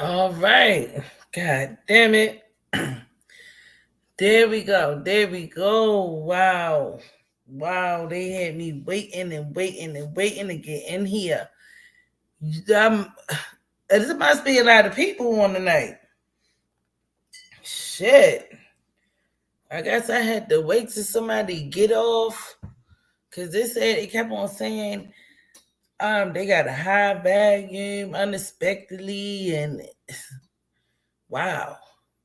All right. God damn it. There we go. There we go. Wow. Wow. They had me waiting and waiting and waiting to get in here. Um, there must be a lot of people on tonight. Shit. I guess I had to wait till somebody get off. Cause they said it kept on saying they got a high volume unexpectedly and wow.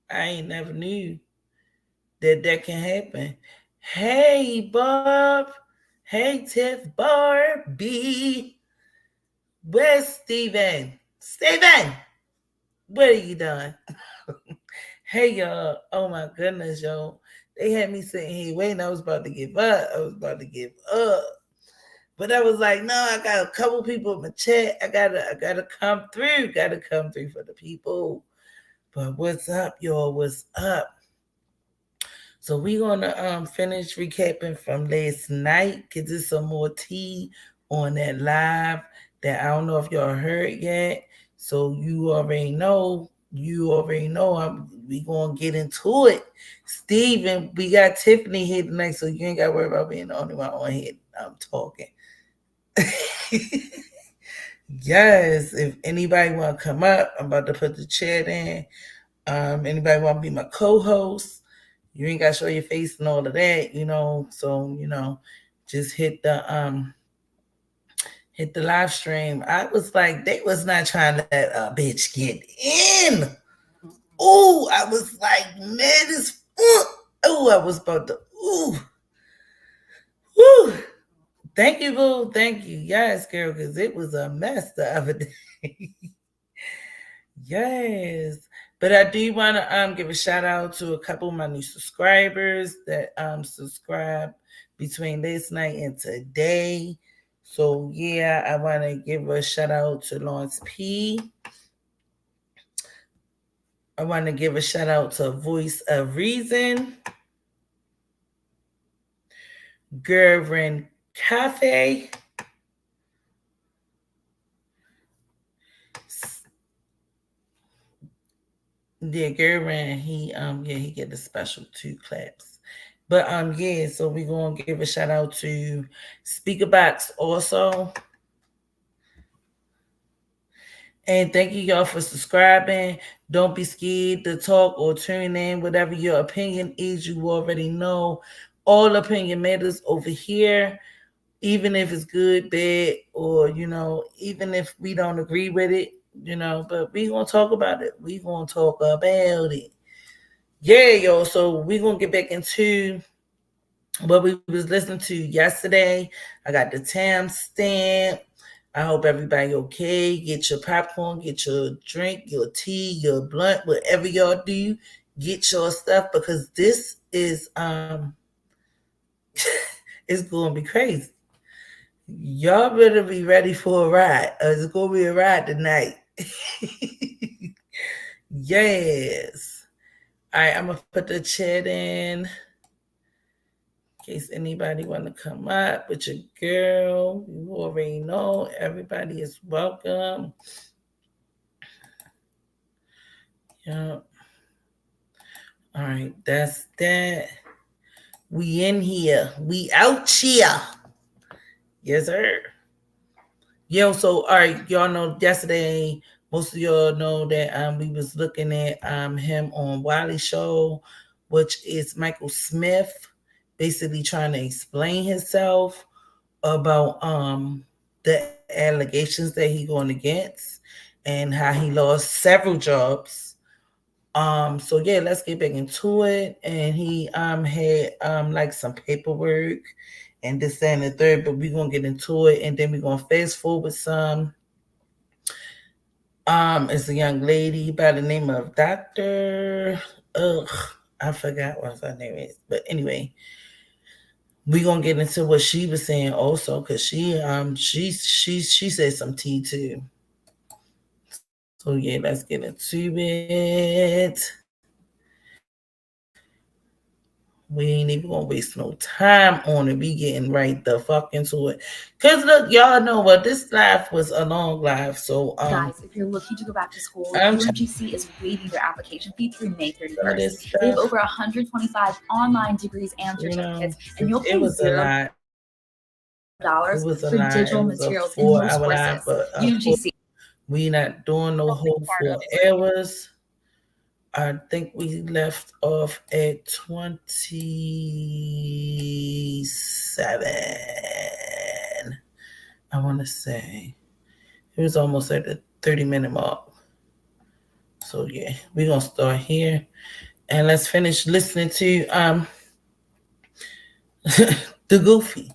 I ain't never knew that can happen. Hey, Bob. Hey, Tiff Barbie. Where's Steven? Steven, what are you doing? Hey, y'all. Oh, my goodness, y'all. They had me sitting here waiting. I was about to give up. I was about to give up. But I was like, no, I got a couple people in my chat. I gotta come through. Gotta come through for the people. But what's up, y'all? What's up? So we're gonna finish recapping from last night because there's some more tea on that live that I don't know if y'all heard yet. So you already know. You already know. We gonna get into it. Steven, we got Tiffany here tonight, so you ain't gotta worry about being the only one on here. I'm talking. Yes, if anybody wanna come up, I'm about to put the chat in. Anybody want to be my co-host? You ain't gotta show your face and all of that, So just hit the live stream. I was like, they was not trying to let a bitch get in. Ooh, I was like, man, this. Ooh, I was about to. Ooh, woo. Thank you, boo. Thank you. Yes, girl, because it was a mess the other day. Yes. But I do want to give a shout out to a couple of my new subscribers that subscribed between last night and today. So yeah, I want to give a shout out to Lawrence P. I want to give a shout out to Voice of Reason, Gervin Cafe, yeah, Gervin. He get the special 2 claps. But yeah, so we're gonna give a shout out to Speakerbox also. And thank you y'all for subscribing. Don't be scared to talk or tune in. Whatever your opinion is, you already know. All opinion matters over here, even if it's good, bad, or even if we don't agree with it. But we gonna talk about it. We gonna talk about it. Yeah, yo. So we gonna get back into what we was listening to yesterday. I got the timestamp. I hope everybody okay. Get your popcorn, get your drink, your tea, your blunt, whatever y'all do. Get your stuff because this is it's gonna be crazy. Y'all better be ready for a ride. It's gonna be a ride tonight. Yes. All right, I'm gonna put the chat in case anybody want to come up with your girl. You already know everybody is welcome. Yeah. All right, that's that. We in here. We out here. Yes, sir. Yo, so all right, y'all know yesterday, most of y'all know that we was looking at him on Wiley Show, which is Michael Smith, basically trying to explain himself about the allegations that he going against and how he lost several jobs. So yeah, let's get back into it. And he had like some paperwork and this and the third, but we're gonna get into it and then we're gonna fast forward some. It's a young lady by the name of Dr. Ugh, I forgot what her name is. But anyway, we're gonna get into what she was saying also because she said some tea too. So yeah, let's get into it. One second. We ain't even gonna waste no time on it. We getting right the fuck into it. Cause look, y'all know what, this live was a long live. So Guys, if you're looking to go back to school, I'm UMGC is waiving their application fee through May some of 31st. this They have stuff, over 125 online degrees and you know, certificates, and you'll it pay was a $0 lot. It for was a digital lot. It was a materials in most 4 hour courses. live, but of course UMGC we not doing no will be whole part of 4 hours. I think we left off at 27. I want to say it was almost at the 30-minute mark. So yeah, we're gonna start here and let's finish listening to the Goofy.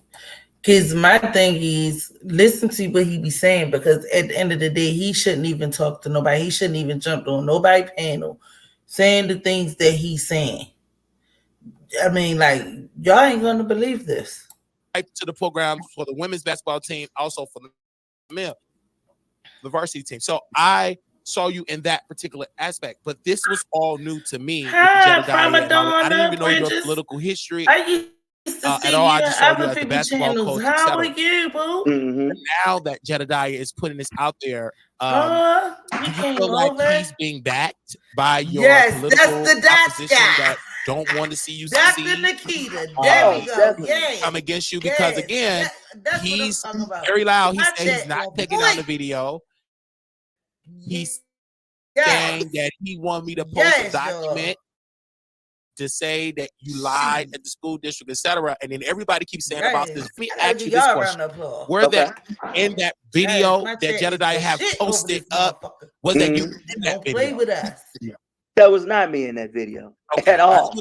Cause my thing is listen to what he be saying, because at the end of the day, he shouldn't even talk to nobody. He shouldn't even jump on nobody panel saying the things that he's saying. I mean, like, y'all ain't gonna believe this. To the programs for the women's basketball team, also for the male, the varsity team. So I saw you in that particular aspect, but this was all new to me with the Hi, Jedidiah and all. I didn't Pramadonna even know your Bridges. political history I used to see at you all. on I just saw other you as the people basketball channels. coach, How are etc. you, boo? Mm-hmm. Now that Jedidiah is putting this out there, He do you came feel like over. he's being backed by your Yes, political that's the Dutch opposition guy. that don't want to see you Dr. succeed? Nikita. There we go. Yes. Come against you because Yes. again, That's he's what I'm talking about. very loud. He Watch said he's that not on taking down the point. video. He's Yes. saying that he wanted me to post a Yes, document to say that you lied at the school district, etc. And then everybody keeps saying about Right. this. Let me I gotta ask give you this y'all a question: round of applause. Were that in that video my that chat is Jedidiah the have shit over posted this up? motherfucker. Was that you in that Don't play video? with us. That was not me in that video Okay. at all.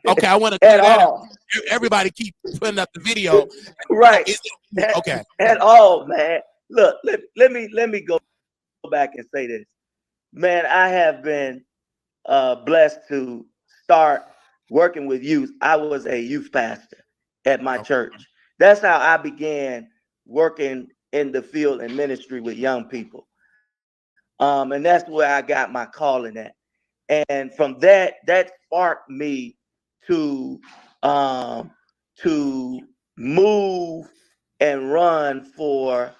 Okay, I want to At clear that up. all. Everybody keep putting up the video. Right. Okay. At all, man. Look, let me go back and say this. Man, I have been blessed to start working with youth. I was a youth pastor at my church. That's how I began working in the field and ministry with young people. And that's where I got my calling at. And from that sparked me to move and run for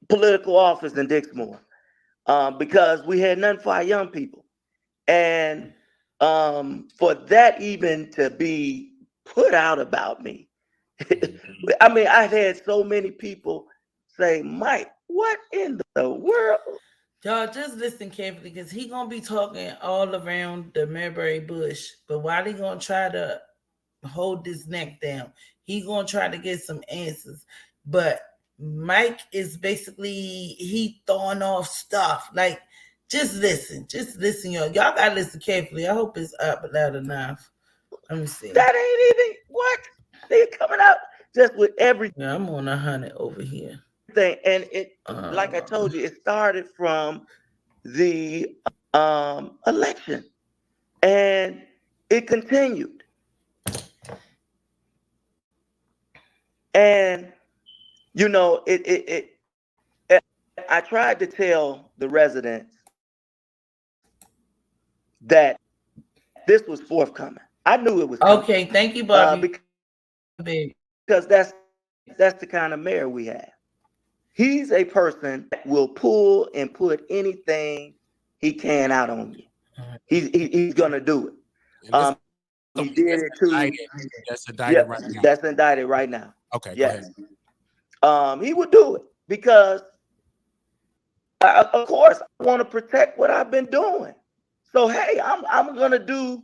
political office in Dixmoor, because we had nothing for our young people. And for that even to be put out about me, I mean, I've had so many people say, Mike, what in the world? Y'all just listen carefully, because he gonna be talking all around the Mulberry Bush. But while he gonna try to hold his neck down, he gonna try to get some answers. But Mike is basically, he throwing off stuff. Like, just listen, y'all. Y'all gotta listen carefully. I hope it's up loud enough. Let me see. That ain't even what they're coming out just with everything. Yeah, I'm on 100 over here. And it, like I told you, it started from the election, and it continued. And you know, I tried to tell the residents that this was forthcoming. I knew it was coming. Okay, thank you, Bobby. Because that's the kind of mayor we have. He's a person that will pull and put anything he can out on you. He's gonna do it. He did it too. That's indicted right now. That's indicted right now. Okay, yes. He would do it because, of course, I want to protect what I've been doing. So hey, I'm gonna do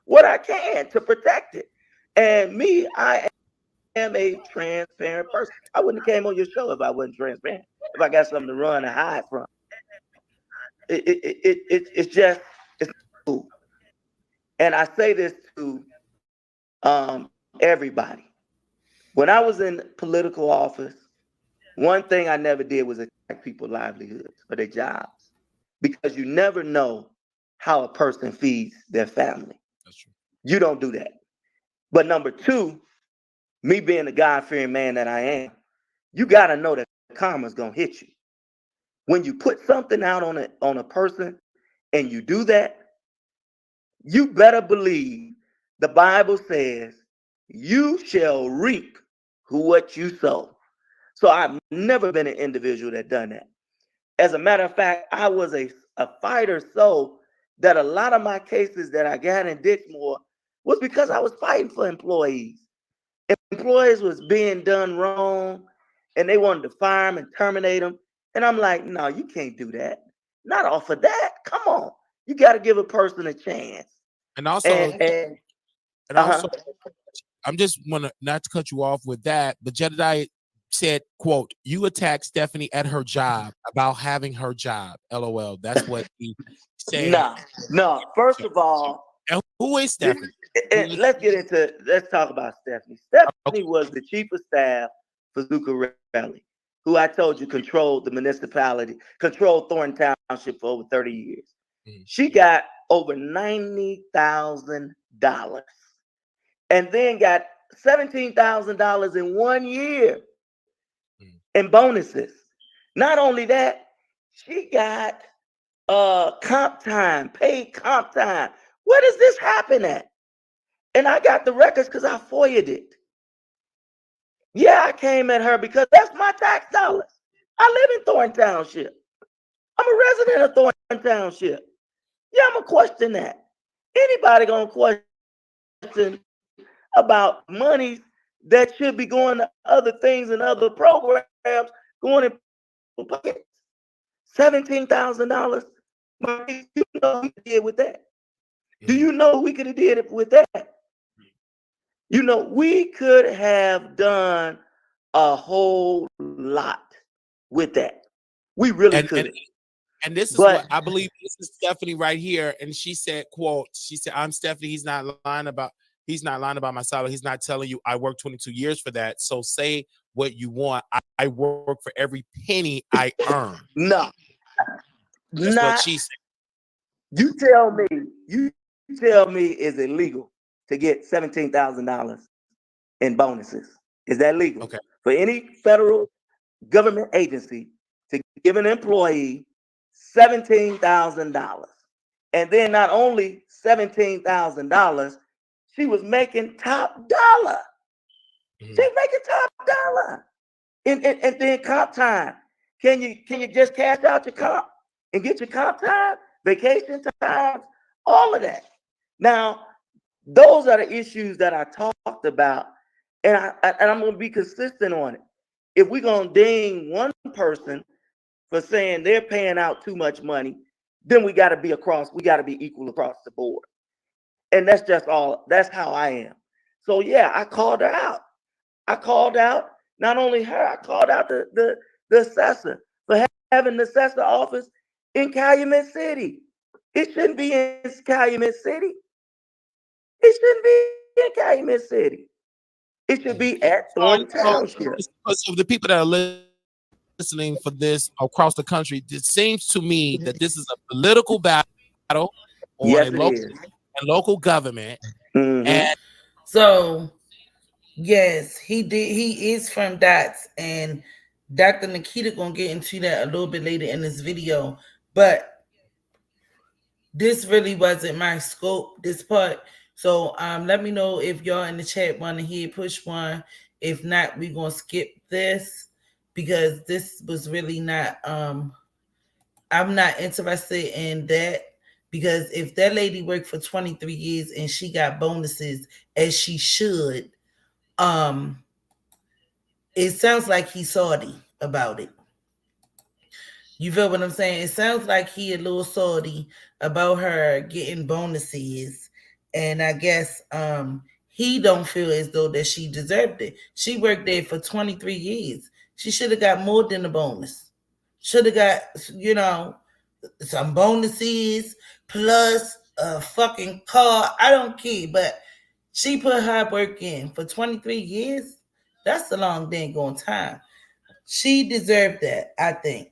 what I can to protect it. And me, I am a transparent person. I wouldn't have came on your show if I wasn't transparent. If I got something to run and hide from, it's just it's cool. And I say this to everybody. When I was in political office, one thing I never did was attack people's livelihoods or their jobs, because you never know how a person feeds their family. That's true. You don't do that. But number two, me being the God-fearing man that I am, you got to know that karma's going to hit you. When you put something out on a person and you do that, you better believe the Bible says you shall reap what you sow. So I've never been an individual that done that. As a matter of fact, I was a fighter, so that a lot of my cases that I got in Dixmoor was because I was fighting for employees. Employees was being done wrong, and they wanted to fire them and terminate them. And I'm like, no, you can't do that. Not off of that. Come on. You got to give a person a chance. And also, And also, I'm just want to not to cut you off with that, but Jedidiah said, "quote You attacked Stephanie at her job about having her job." LOL. That's what he said. No. First of all, and who is Stephanie? Let's talk about Stephanie. Stephanie was the chief of staff for Zuccarelli, who I told you controlled the municipality, controlled Thornton Township for over 30 years. She got over $90,000 and then got $17,000 in 1 year in bonuses. Not only that, she got comp time, paid comp time. Where does this happen at? And I got the records because I FOIA'd it. Yeah, I came at her because that's my tax dollars. I live in Thornton Township. I'm a resident of Thornton Township. Yeah, I'm gonna question that. Anybody gonna question about money that should be going to other things and other programs going in pockets? $17,000. You know we did with that. Do you know we could have did it with that? You know, we could have done a whole lot with that. We really could. And this is what I believe. This is Stephanie right here, and she said, "quote She said, I'm Stephanie. He's not lying about my salary. He's not telling you I worked 22 years for that. So say what you want. I work for every penny I earn." No, that's what she said. You tell me, is it legal to get $17,000 in bonuses? Is that legal? Okay. For any federal government agency to give an employee $17,000, and then not only $17,000, she was making top dollar. She's making top dollar, and then comp time. Can you just cash out your comp and get your comp time, vacation time, all of that? Now, those are the issues that I talked about, and I'm going to be consistent on it. If we're going to ding one person for saying they're paying out too much money, then we got to be equal across the board. And that's just all. That's how I am. So yeah, I called her out. I called out not only her, I called out the assessor for having the assessor office in Calumet City. It shouldn't be in Calumet City. It shouldn't be in Calumet City. It should be at Thornton Township. So the people that are listening for this across the country, it seems to me that this is a political battle on local government. Mm-hmm. So yes, he did. He is from DOTS, and Dr. Nikita gonna get into that a little bit later in this video. But this really wasn't my scope, this part. So let me know if y'all in the chat want to hear push one. If not, we're gonna skip this because this was really not I'm not interested in that, because if that lady worked for 23 years and she got bonuses as she should, it sounds like he's salty about it. You feel what I'm saying? It sounds like he a little salty about her getting bonuses, and I guess he don't feel as though that she deserved it. She worked there for 23 years. She should have got more than a bonus. Should have got, some bonuses plus a fucking car. I don't care, but she put hard work in for 23 years. That's a long dang on time. She deserved that, I think.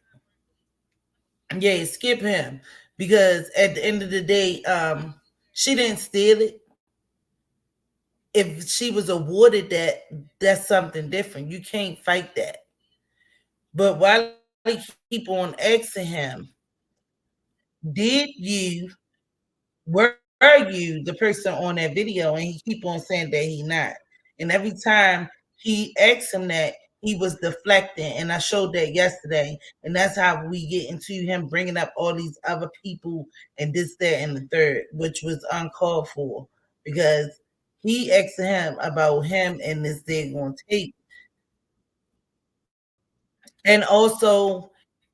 Yeah, skip him, because at the end of the day, she didn't steal it. If she was awarded that, that's something different. You can't fight that. But while he keep on asking him, did you were you the person on that video? And he keep on saying that he not. And every time he asked him that, he was deflecting. And I showed that yesterday. And that's how we get into him bringing up all these other people and this, that, and the third, which was uncalled for because he asked him about him and this daggone tape. And also,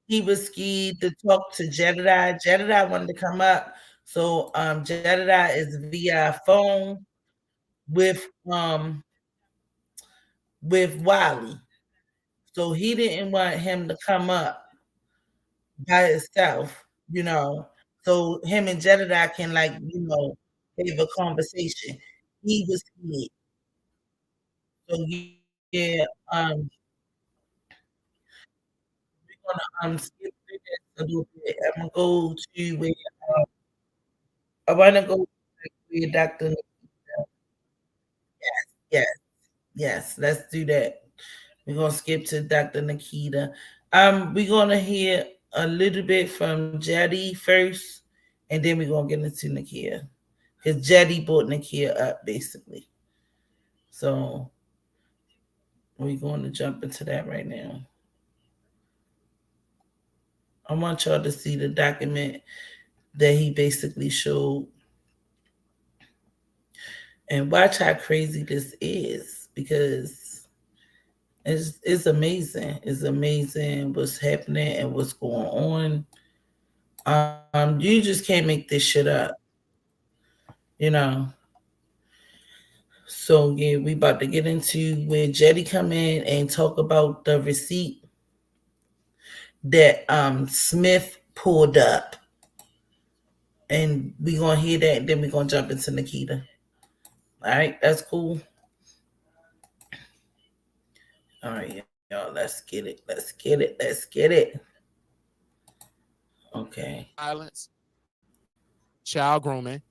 he was scared to talk to Jedidiah. Jedidiah wanted to come up. So Jedidiah is via phone with Wiley. So he didn't want him to come up by himself, you know. So him and Jedidiah can have a conversation. He was scared. So yeah, we're gonna skip through this a little bit. I'm gonna go to where I wanna go where Dr. Yes, yes, let's do that. We're gonna skip to Dr. Nikita. We're gonna hear a little bit from Jetty first, and then we're gonna get into Nakia. Because Jetty brought Nakia up basically. So we're going to jump into that right now. I want y'all to see the document that he basically showed and watch how crazy this is because it's amazing. It's amazing what's happening and what's going on. You just can't make this shit up, you know. So yeah, we about to get into where Jetty come in and talk about the receipt that Smith pulled up. And we gonna hear that, and then we gonna jump into Nikita. All right, that's cool. All right, y'all, let's get it. Let's get it. Let's get it. Okay. Violence, child grooming,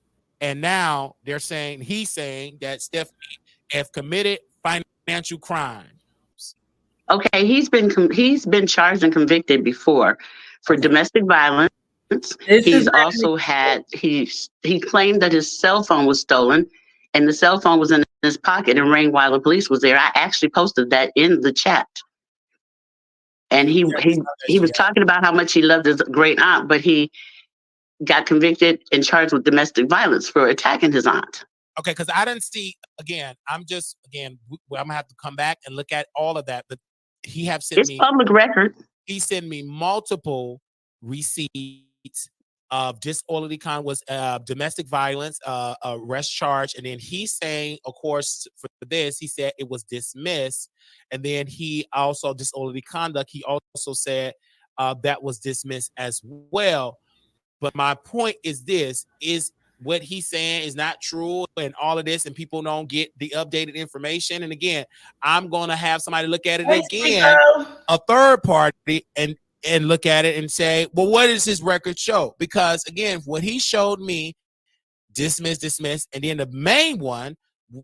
and now he's saying that Stephanie have committed financial crimes. Okay, he's been charged and convicted before for domestic violence. He's also he claimed that his cell phone was stolen, and the cell phone was in his pocket and rang while the police was there. I actually posted that in the chat. And he was talking about how much he loved his great aunt, but he got convicted and charged with domestic violence for attacking his aunt. Okay, because I didn't see, again, I'm gonna have to come back and look at all of that. But he have sent me public record. He sent me multiple receipts of disorderly conduct, was domestic violence, arrest charge, and then he's saying, of course, for this, he said it was dismissed, and then he also disorderly conduct. He also said that was dismissed as well. But my point is this: is what he's saying is not true, and all of this, and people don't get the updated information. And again, I'm gonna have somebody look at it again, a third party, and look at it and say, well, what does his record show? Because again, what he showed me, dismiss, and then the main one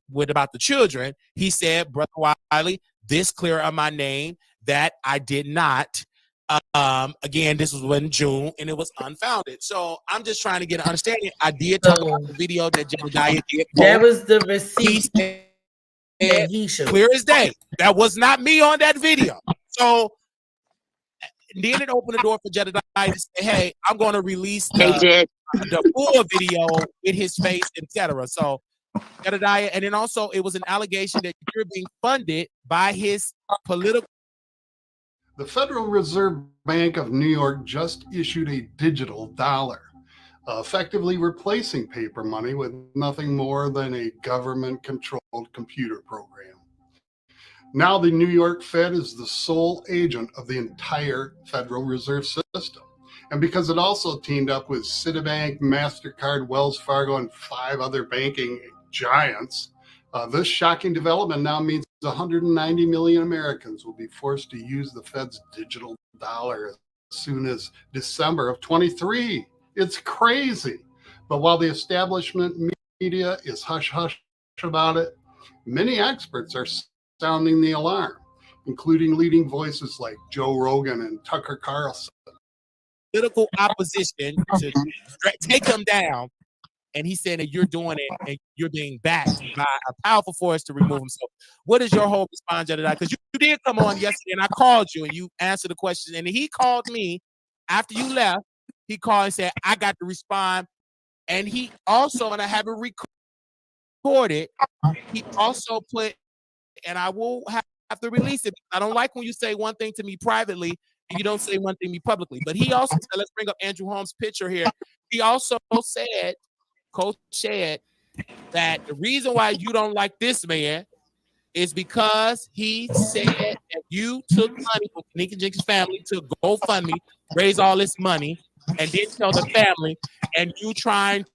with about the children, he said, Brother Wiley, this clear on my name that I did not. Again, this was in June and it was unfounded. So I'm just trying to get an understanding. I did talk about the video that Jedidiah did. That was the receipt that he showed. Clear as day. That was not me on that video. So then it opened the door for Jedidiah to say, hey, I'm going to release the full video with his face, etc. So Jedidiah, and then also it was an allegation that you're being funded by his political. The Federal Reserve Bank of New York just issued a digital dollar, effectively replacing paper money with nothing more than a government-controlled computer program. Now the New York Fed is the sole agent of the entire Federal Reserve System. And because it also teamed up with Citibank, MasterCard, Wells Fargo, and 5 other banking giants, this shocking development now means 190 million Americans will be forced to use the Fed's digital dollar as soon as December of 23. It's crazy. But while the establishment media is hush-hush about it, many experts are sounding the alarm, including leading voices like Joe Rogan and Tucker Carlson. political opposition to take him down. And he's saying that you're doing it and you're being backed by a powerful force to remove him. So what is your whole response, Jedidiah? Because you did come on yesterday and I called you and you answered the question. And he called me after you left. He called and said, I got to respond. And he also, and I have it recorded, he also put, and I will have to release it. I don't like when you say one thing to me privately and you don't say one thing to me publicly. But he also said, let's bring up Andrew Holmes' picture here. He also said, Coach said that the reason why you don't like this man is because he said that you took money from Tanika Jenkins' family to GoFundMe, raise all this money, and then tell the family, and you trying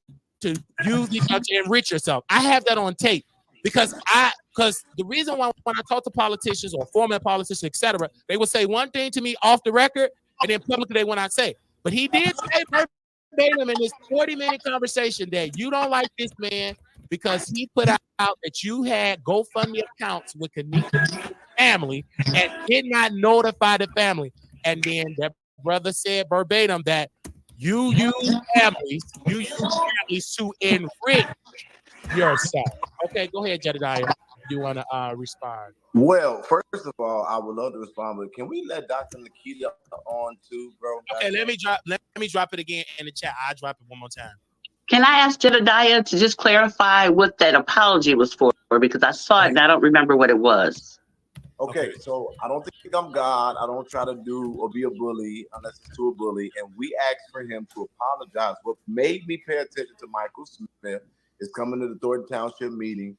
to use these to enrich yourself. I have that on tape because the reason why when I talk to politicians or former politicians, etc., they will say one thing to me off the record, and then publicly they will not say. But he did say in this 40-minute conversation that you don't like this man because he put out that you had GoFundMe accounts with Kanika's family and did not notify the family. And then that brother said verbatim that you use families to enrich yourself. Okay, go ahead, Jedidiah. You want to respond? Well, first of all, I would love to respond, but can we let Dr. Nikita on too, bro? Okay, let me drop it again in the chat. I'll drop it one more time. Can I ask Jedidiah to just clarify what that apology was for? Because I saw it and I don't remember what it was. Okay, so I don't think I'm God. I don't try to do or be a bully unless it's to a bully. And we asked for him to apologize. What made me pay attention to Michael Smith is coming to the Thornton Township meeting,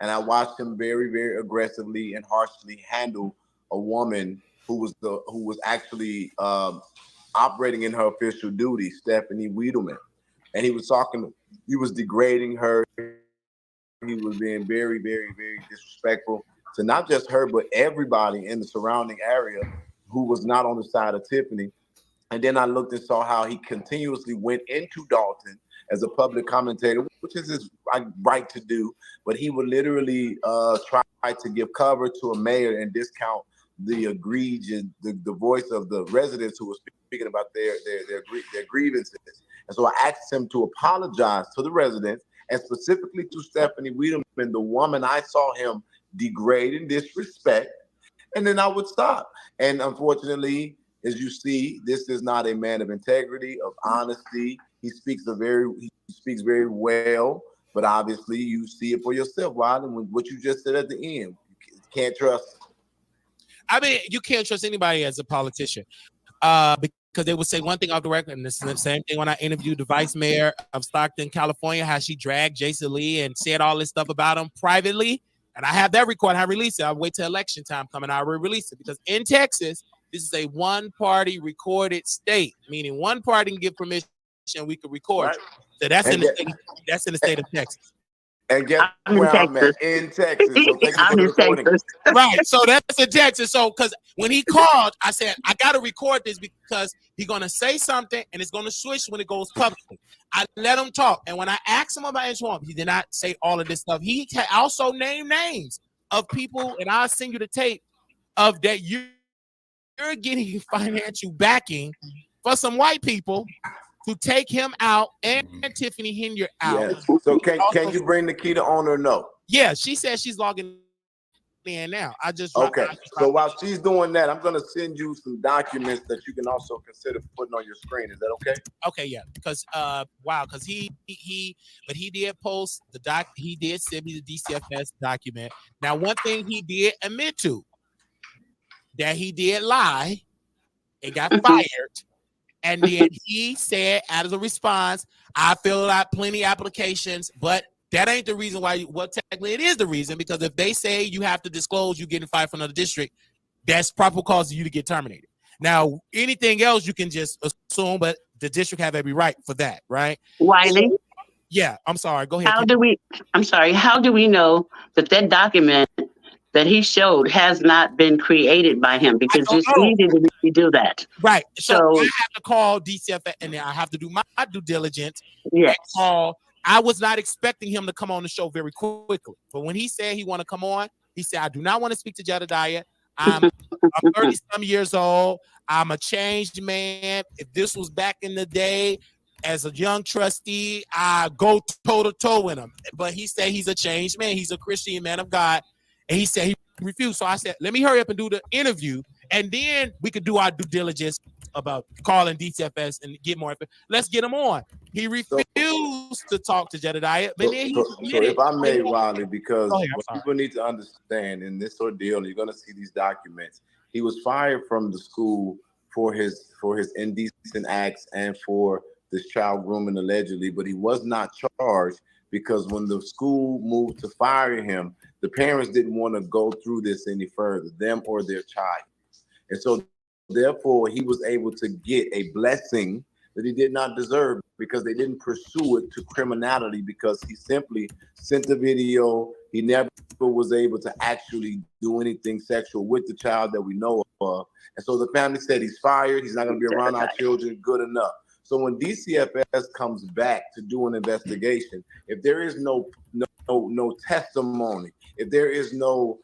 and I watched him very, very aggressively and harshly handle a woman who was actually operating in her official duty, Stephanie Wiedemann. And he was degrading her. He was being very, very, very disrespectful to not just her, but everybody in the surrounding area who was not on the side of Tiffany. And then I looked and saw how he continuously went into Dalton as a public commentator, which is his right to do, but he would literally try to give cover to a mayor and discount the egregious, the voice of the residents who were speaking about their grievances. And so I asked him to apologize to the residents and specifically to Stephanie Wiedemann, the woman I saw him degrade and disrespect, and then I would stop. And unfortunately, as you see, this is not a man of integrity, of honesty. He speaks very well, but obviously you see it for yourself, Rod, and what you just said at the end. You can't trust. I mean, you can't trust anybody as a politician because they would say one thing off the record, and it's the same thing when I interviewed the vice mayor of Stockton, California, how she dragged Jason Lee and said all this stuff about him privately. And I have that record. I release it. I'll wait till election time coming. I will release it because in Texas, this is a one-party recorded state, meaning one party can give permission and we can record. Right. So that's in the state of Texas. And guess where I'm at? In Texas. So I'm in Texas. Right. So that's in Texas. So because when he called, I said, I got to record this because he's going to say something and it's going to switch when it goes publicly. I let him talk. And when I asked him about Andrew Holmes, he did not say all of this stuff. He also named names of people, and I'll send you the tape of that you're getting financial backing for some white people to take him out and Tiffany Henyard out. Yes. So can you bring Nikita on or no? Yeah, she says she's logging in now. Okay. So while she's doing that, I'm going to send you some documents that you can also consider putting on your screen. Is that okay? Okay, yeah. Because because he did post the doc. He did send me the DCFS document. Now, one thing he did admit to that he did lie and got fired. And then he said, out of a response, I filled out plenty applications, but that ain't the reason why. Well, technically, it is the reason, because if they say you have to disclose you getting fired from another district, that's proper cause for you to get terminated. Now, anything else you can just assume, but the district have every right for that, right? Wiley? Yeah, I'm sorry. Go ahead. How do we know that document that he showed has not been created by him? Because it's easy to do that. Right. So I have to call DCF and I have to do my due diligence. Yes. I was not expecting him to come on the show very quickly. But when he said he want to come on, he said, I do not want to speak to Jedidiah. I'm 30-some years old. I'm a changed man. If this was back in the day, as a young trustee, I go toe to toe with him. But he said he's a changed man. He's a Christian man of God. And he said he refused. So I said, let me hurry up and do the interview. And then we could do our due diligence about calling DCFS and get more. Let's get him on. He refused to talk to Jedidiah. But then he so if I may, Wiley, because ahead, what people need to understand in this ordeal, you're going to see these documents. He was fired from the school for his indecent acts and for this child grooming allegedly, but he was not charged because when the school moved to fire him, the parents didn't want to go through this any further, them or their child. And so therefore he was able to get a blessing that he did not deserve because they didn't pursue it to criminality because he simply sent the video. He never was able to actually do anything sexual with the child that we know of. And so the family said he's fired. He's not going to be around our children good enough. So when DCFS comes back to do an investigation, if there is no testimony, if there is no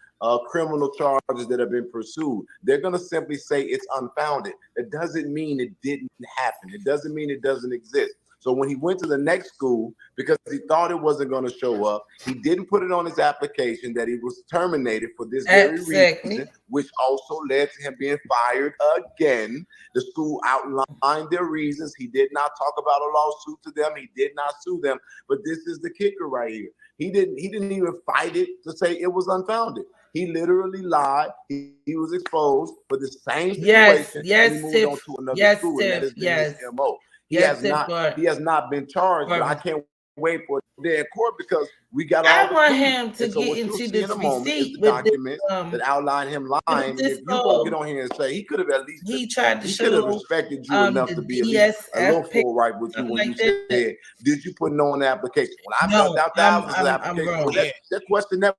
criminal charges that have been pursued, they're going to simply say it's unfounded. It doesn't mean it didn't happen. It doesn't mean it doesn't exist. So when he went to the next school, because he thought it wasn't going to show up, he didn't put it on his application that he was terminated for this very reason, which also led to him being fired again. The school outlined their reasons. He did not talk about a lawsuit to them. He did not sue them. But this is the kicker right here. He didn't even fight it to say it was unfounded. He literally lied. He was exposed for the same situation. Yes, and he moved on to another school, and that has been his MO. He has not been charged, but I can't wait for the day in court because we got all I want him to get into this receipt with documents that outline him lying. If you won't get on here and say he could have at least could have respected you enough to be a little forthright with you when you said, did you put no on the application? When I filled out thousands of applications, that question never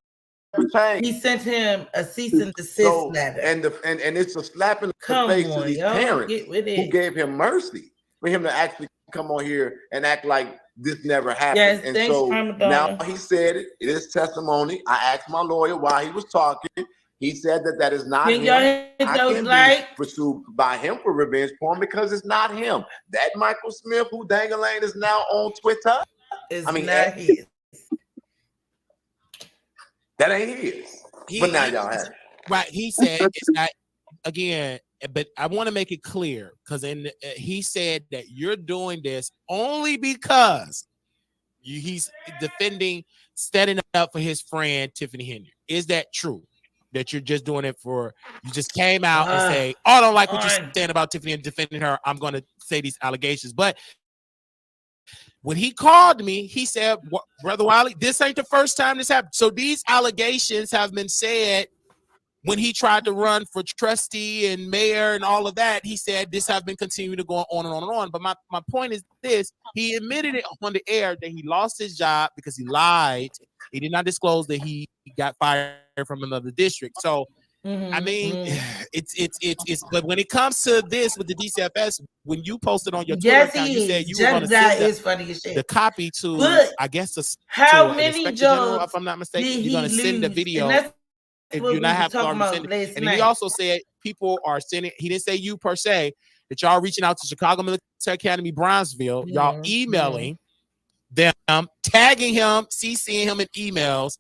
changed. He sent him a cease and desist letter. And it's a slap in the face to these parents who gave him mercy for him to actually come on here and act like this never happened. Yes, and so now he said it is testimony. I asked my lawyer while he was talking. He said that is not him. I can't be pursued by him for revenge porn because it's not him. That Michael Smith who Dangalane is now on Twitter. Not his. That ain't his. But now y'all have it. Right. He said it's not again. But I want to make it clear because he said that you're doing this only because he's defending, standing up for his friend Tiffany Henyard. Is that true? That you're just doing it for? You just came out and say, "Oh, I don't like what you're saying about Tiffany and defending her. I'm going to say these allegations." But when he called me, he said, "Brother Wiley, this ain't the first time this happened." So these allegations have been said. When he tried to run for trustee and mayor and all of that, he said this have been continuing to go on and on and on. But my point is this: he admitted it on the air that he lost his job because he lied. He did not disclose that he got fired from another district. So, I mean, it's. But when it comes to this with the DCFS, when you posted on your Twitter account, you said you were going to send the copy to, I guess, how many Inspector General, if I'm not mistaken, you're going to send the video. If you're not having to send it. And he also said people are sending, he didn't say you per se, that y'all reaching out to Chicago Military Academy, Brownsville, y'all emailing them, tagging him, CCing him in emails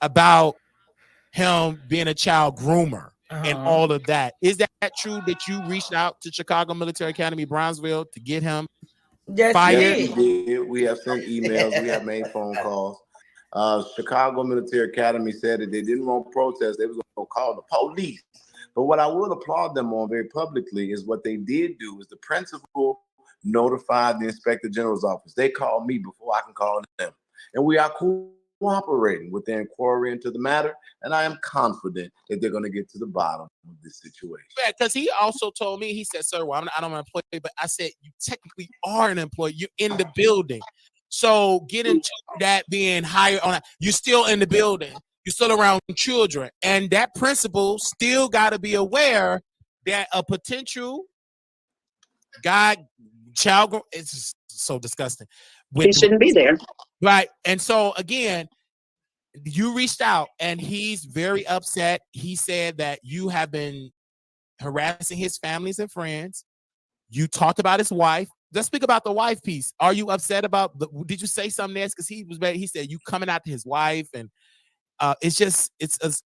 about him being a child groomer and all of that. Is that true that you reached out to Chicago Military Academy, Brownsville to get him fired? Yes, we did. We have sent emails. We have made phone calls. Chicago Military Academy said that they didn't want protests. They was going to call the police. But what I will applaud them on very publicly is what they did do is the principal notified the Inspector General's office. They called me before I can call them. And we are cooperating with their inquiry into the matter. And I am confident that they're going to get to the bottom of this situation. Yeah, because he also told me, he said, "Sir, well, I don't want to employ, but I said, you technically are an employee. You're in the building. So get into that being hired on. You're still in the building. You're still around children, and that principal still got to be aware that a potential child is so disgusting. He shouldn't be there, right? And so again, you reached out and he's very upset. He said that you have been harassing his families and friends. You talked about his wife. Let's speak about the wife piece. Are you upset about did you say something else? Because he said you coming out to his wife, and it's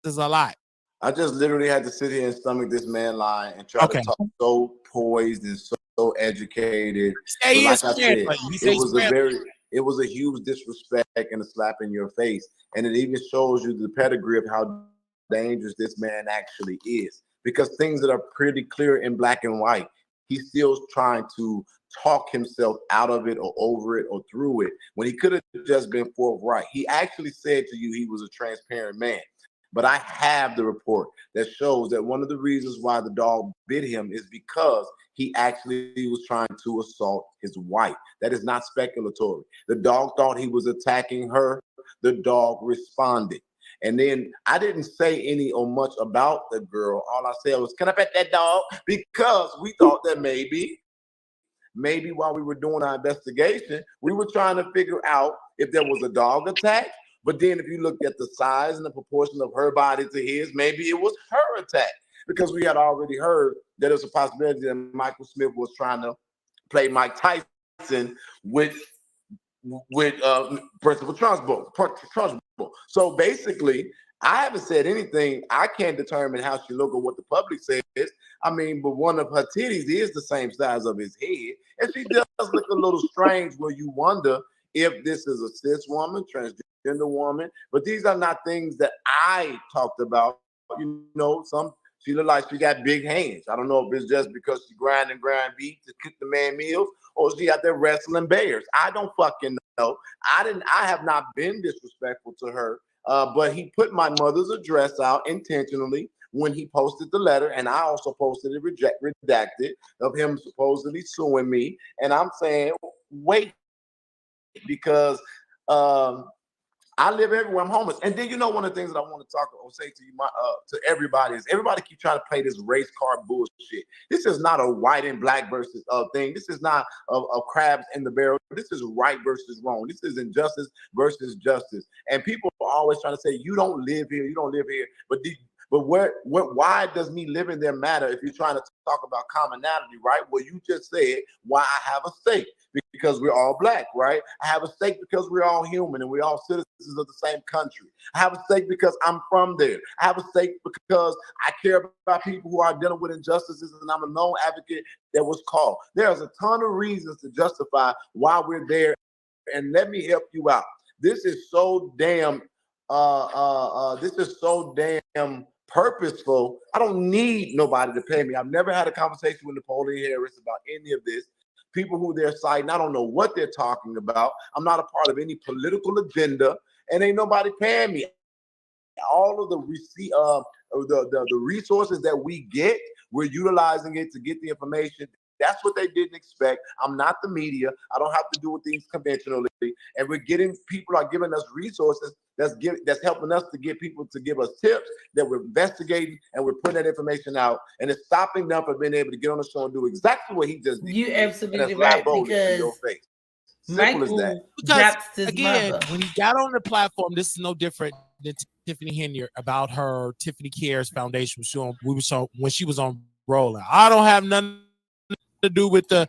a lot. I just literally had to sit here and stomach this man line and try to talk so poised and so educated. But like I said, it was a huge disrespect and a slap in your face. And it even shows you the pedigree of how dangerous this man actually is. Because things that are pretty clear in black and white, he's still trying to talk himself out of it or over it or through it when he could have just been forthright. He actually said to you he was a transparent man. But I have the report that shows that one of the reasons why the dog bit him is because he actually was trying to assault his wife. That is not speculatory. The dog thought he was attacking her. The dog responded. And then I didn't say any or much about the girl. All I said was, can I pet that dog? Because we thought that maybe while we were doing our investigation, we were trying to figure out if there was a dog attack. But then if you looked at the size and the proportion of her body to his, maybe it was her attack. Because we had already heard that there's a possibility that Michael Smith was trying to play Mike Tyson with Principal Trunchbull. So basically, I haven't said anything. I can't determine how she look or what the public says. I mean, but one of her titties is the same size of his head. And she does look a little strange where you wonder if this is a cis woman, transgender woman. But these are not things that I talked about. You know, she look like she got big hands. I don't know if it's just because she grind beef to cook the man meals, or she out there wrestling bears. I don't fucking know. I have not been disrespectful to her, but he put my mother's address out intentionally when he posted the letter, and I also posted it redacted of him supposedly suing me. And I'm saying, wait, because I live everywhere. I'm homeless. And then, you know, one of the things that I want to talk or say to you, to everybody is everybody keep trying to play this race card bullshit. This is not a white and black versus thing. This is not a crabs in the barrel. This is right versus wrong. This is injustice versus justice. And people are always trying to say, you don't live here. You don't live here. But why does me living there matter if you're trying to talk about commonality, right? Well, you just said why I have a stake. Because we're all black, right? I have a stake because we're all human and we're all citizens of the same country. I have a stake because I'm from there. I have a stake because I care about people who are dealing with injustices, and I'm a known advocate that was called. There's a ton of reasons to justify why we're there, and let me help you out. This is so damn purposeful. I don't need nobody to pay me. I've never had a conversation with Napoleon Harris about any of this. People who they're citing, I don't know what they're talking about. I'm not a part of any political agenda, and ain't nobody paying me. All of the the resources that we get, we're utilizing it to get the information. That's what they didn't expect. I'm not the media. I don't have to do things conventionally. And people are giving us resources that's helping us to get people to give us tips that we're investigating, and we're putting that information out. And it's stopping them from being able to get on the show and do exactly what he just did. You absolutely right, because Michael doxed his mother. When he got on the platform, this is no different than Tiffany Henyard about her Tiffany Cares Foundation. When she was on Rolling. I don't have nothing to do with the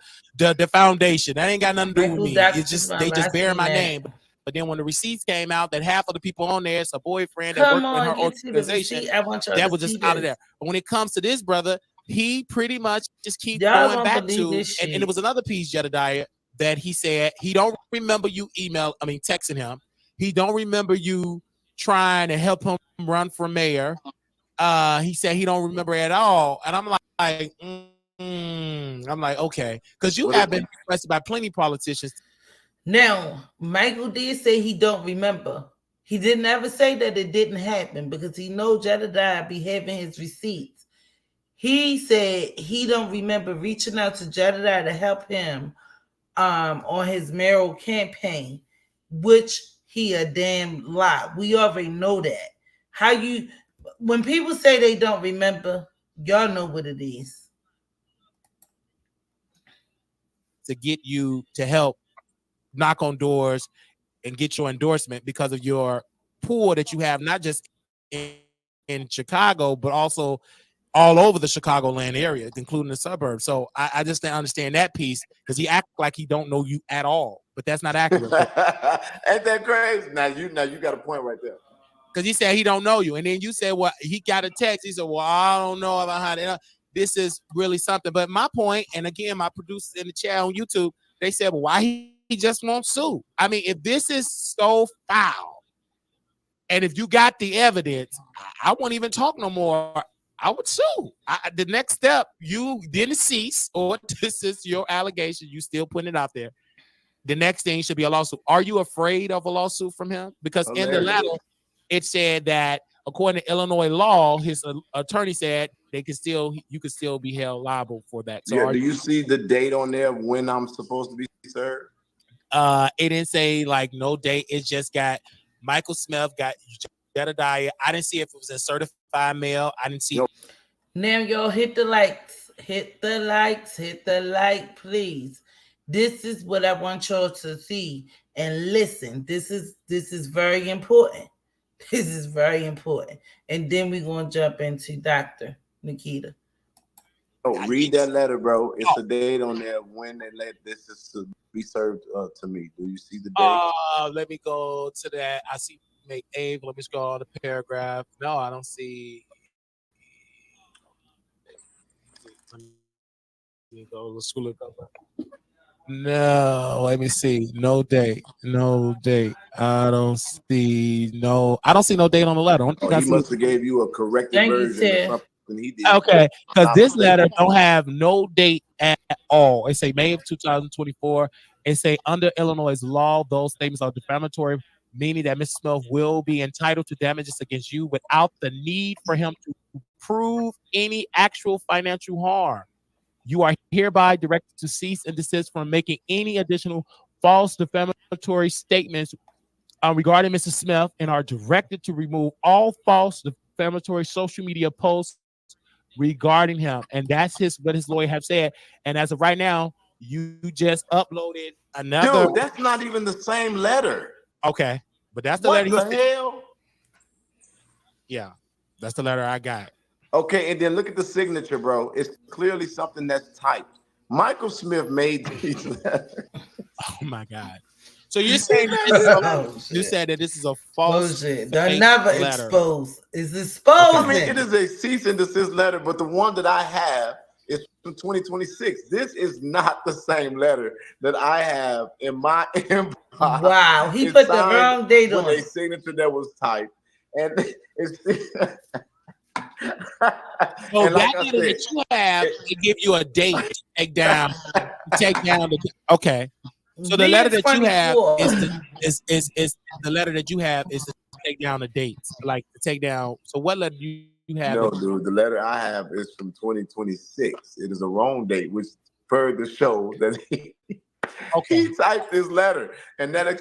foundation. That ain't got nothing to do with me. It's just they just bear my name. But then when the receipts came out that half of the people on there is a boyfriend that worked in her organization, that was just out of there. But when it comes to this brother, he pretty much just keeps going back to, and it was another piece, Jedidiah, that he said he don't remember you texting him. He don't remember you trying to help him run for mayor. He said he don't remember at all. And I'm like, okay, because you have been requested by plenty of politicians. Now, Michael did say he don't remember. He didn't ever say that it didn't happen because he knows Jedidiah be having his receipts. He said he don't remember reaching out to Jedidiah to help him on his mayoral campaign, which he a damn lie. We already know that. When people say they don't remember, y'all know what it is. To get you to help knock on doors and get your endorsement because of your pool that you have, not just in Chicago, but also all over the Chicagoland area, including the suburbs. So I just didn't understand that piece because he acts like he don't know you at all, but that's not accurate. Ain't that crazy? Now you got a point right there. Because he said he don't know you, and then you said, well, he got a text. He said, well, I don't know about how they. This is really something. But my point, and again, my producers in the chat on YouTube, they said, well, why he just won't sue? I mean, if this is so foul, and if you got the evidence, I won't even talk no more. I would sue. The next step, you didn't cease, or this is your allegation. You still putting it out there. The next thing should be a lawsuit. Are you afraid of a lawsuit from him? Because in the letter, it said that according to Illinois law, his attorney said you could still be held liable for that. So do you see the date on there when I'm supposed to be served? It didn't say like no date. It just got Michael Smith got Jedidiah. I didn't see if it was a certified mail. I didn't see. Now y'all hit the likes, hit the like, please. This is what I want y'all to see and listen. This is very important. This is very important. And then we're going to jump into Dr. Nikita. Oh, read that letter, bro. It's a date on there when they let this is to be served to me. Do you see the date? Let me go to that. I see make Abe. Let me scroll on the paragraph. No, I don't see. Let me go. Let's look up. No, let me see. No date. I don't see no date on the letter. He must have gave you a corrected version of something he did. Okay, because this letter don't have no date at all. It say May of 2024. It say under Illinois law, those statements are defamatory, meaning that Mr. Smith will be entitled to damages against you without the need for him to prove any actual financial harm. You are hereby directed to cease and desist from making any additional false defamatory statements regarding Mr. Smith and are directed to remove all false defamatory social media posts regarding him. And that's what his lawyer have said. And as of right now, you just uploaded another. Dude, that's not even the same letter. Okay, but that's the letter. What the hell? Yeah, that's the letter I got. Okay, and then look at the signature, bro. It's clearly something that's typed. Michael Smith made these letters. Oh my God! So you're saying that you said that this is a false? Bullshit. They're never exposed. Is exposed? I mean, it is a cease and desist letter, but the one that I have is from 2026. This is not the same letter that I have in my inbox. Wow, he put the wrong date on a signature that was typed, and it's. So that letter that you have, it give you a date to take down the okay. So the letter that you have is the letter that you have is to take down the dates, like to take down. So what letter do you have? No, dude, the letter I have is from 2026. It is a wrong date, which further shows that he typed this letter, and that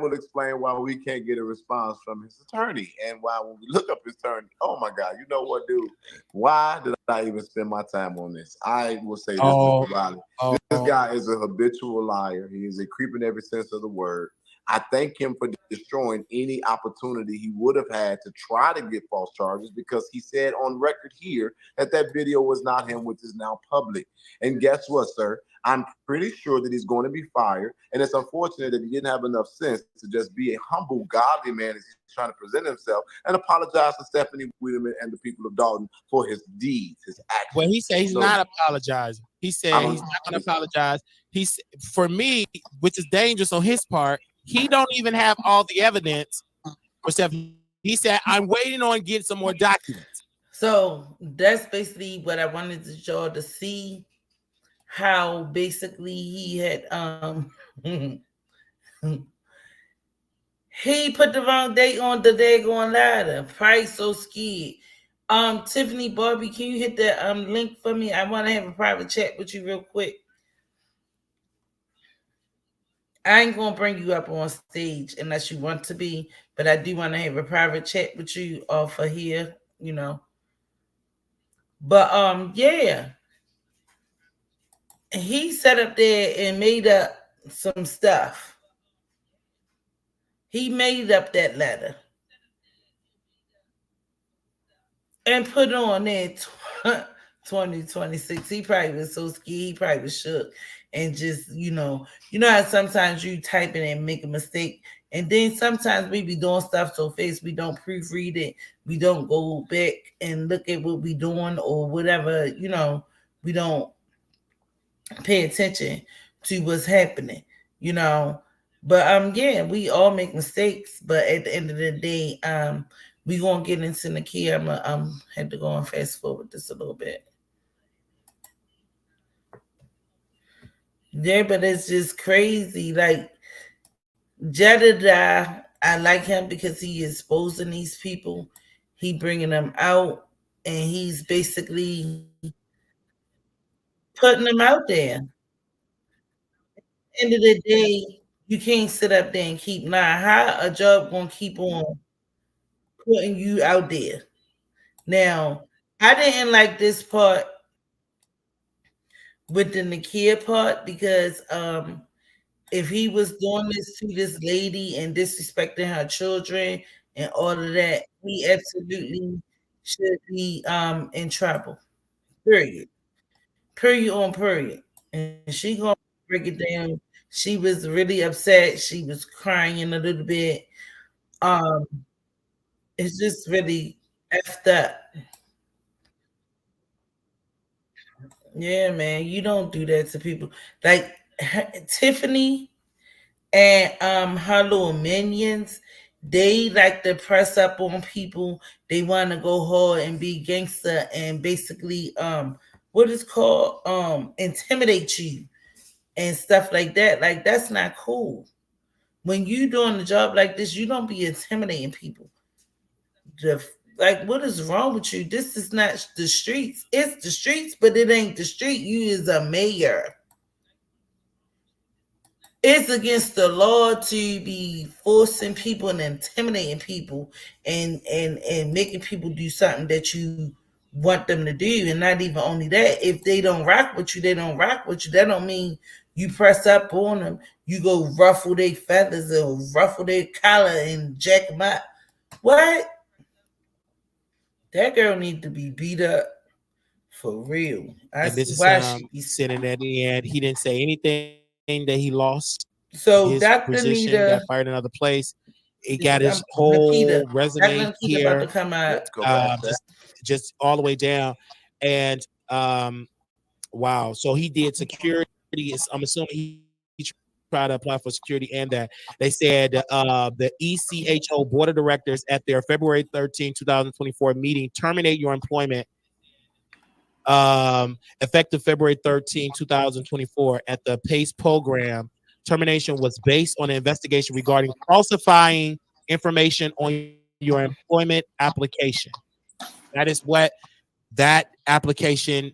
will explain why we can't get a response from his attorney, and why when we look up his attorney, oh my God, you know what, dude? Why did I even spend my time on this? I will say this, Mr. Riley. This guy is a habitual liar. He is a creep in every sense of the word. I thank him for destroying any opportunity he would have had to try to get false charges, because he said on record here that video was not him, which is now public. And guess what, sir? I'm pretty sure that he's going to be fired. And it's unfortunate that he didn't have enough sense to just be a humble, godly man as he's trying to present himself, and apologize to Stephanie Wiedemann and the people of Dalton for his deeds, his actions. Well, he said he's not apologizing. He said he's not going to apologize. For me, which is dangerous on his part, he don't even have all the evidence for Stephanie. He said, I'm waiting on getting some more documents. So that's basically what I wanted y'all to see, how basically he had he put the wrong date on the daggone ladder. Price so scared. Tiffany Barbie, can you hit that link for me? I want to have a private chat with you real quick. I ain't gonna bring you up on stage unless you want to be, but I do want to have a private chat with you off of here, you know. But yeah. He sat up there and made up some stuff. He made up that letter. and put on that 2026. He probably was so scared. He probably was shook and just, you know how sometimes you type in and make a mistake. And then sometimes we be doing stuff so fast we don't proofread it. We don't go back and look at what we doing or whatever, we don't pay attention to what's happening, you know. But yeah, we all make mistakes, but at the end of the day, we gonna get into the key. I'm had to go and fast forward this a little bit. Yeah, but it's just crazy. Like Jedidiah, I like him because he exposing these people. He bringing them out, and he's basically putting them out there. End of the day, you can't sit up there and keep lying. How a job gonna keep on putting you out there? Now, I didn't like this part with the Nakia part because if he was doing this to this lady and disrespecting her children and all of that, he absolutely should be in trouble. Period. Period on period. And she gonna break it down. She was really upset. She was crying a little bit. Um, it's just really effed up. Yeah, man, you don't do that to people. Like Tiffany and her little minions, they like to press up on people. They want to go hard and be gangster and basically what is called intimidate you and stuff like that. Like that's not cool. When you doing a job like this, you don't be intimidating people. The like what is wrong with you? This is not the streets. It's the streets, but it ain't the street. You is a mayor. It's against the law to be forcing people and intimidating people and making people do something that you want them to do. And not even only that, if they don't rock with you, they don't rock with you. That don't mean you press up on them. You go ruffle their feathers or ruffle their collar and jack them up. What? That girl need to be beat up for real. And this is why she be sitting at the end. He didn't say anything that he lost so his Dr. position, Nita got fired another place. He got his Nikita, whole Dr. resume Nikita here, about to come out. Let's go back to that. just all the way down. And wow, so he did security. I'm assuming he tried to apply for security, and that they said the ECHO board of directors at their February 13, 2024 meeting terminate your employment effective February 13, 2024 at the PACE program. Termination was based on an investigation regarding falsifying information on your employment application. That is what that application,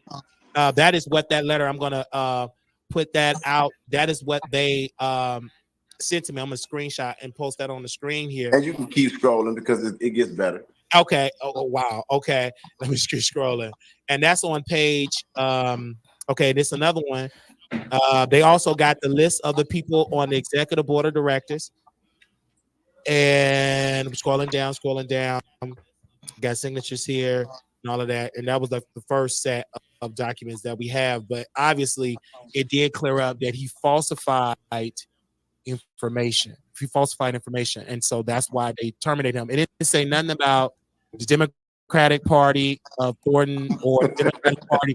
that is what that letter, I'm going to put that out. That is what they sent to me. I'm going to screenshot and post that on the screen here. And you can keep scrolling because it gets better. Okay. Oh, wow. Okay. Let me keep scrolling. And that's on page, okay, this is another one. They also got the list of the people on the executive board of directors. And I'm scrolling down. Got signatures here and all of that. And that was the first set of documents that we have. But obviously, it did clear up that he falsified information. And so that's why they terminated him. It didn't say nothing about the Democratic Party of Thornton or the Democratic Party.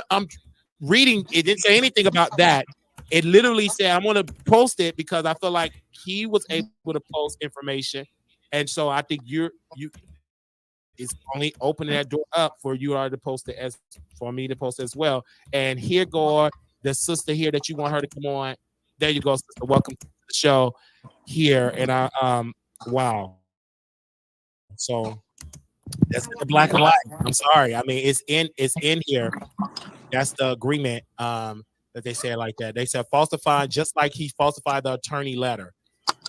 I'm reading. It didn't say anything about that. It literally said, I'm going to post it because I feel like he was able to post information. And so I think it's only opening that door up for you to post it as for me to post as well. And here go the sister here that you want her to come on. There you go, sister. Welcome to the show here. And wow. So that's the black and white. I'm sorry. I mean, it's in here. That's the agreement that they said like that. They said falsified, just like he falsified the attorney letter.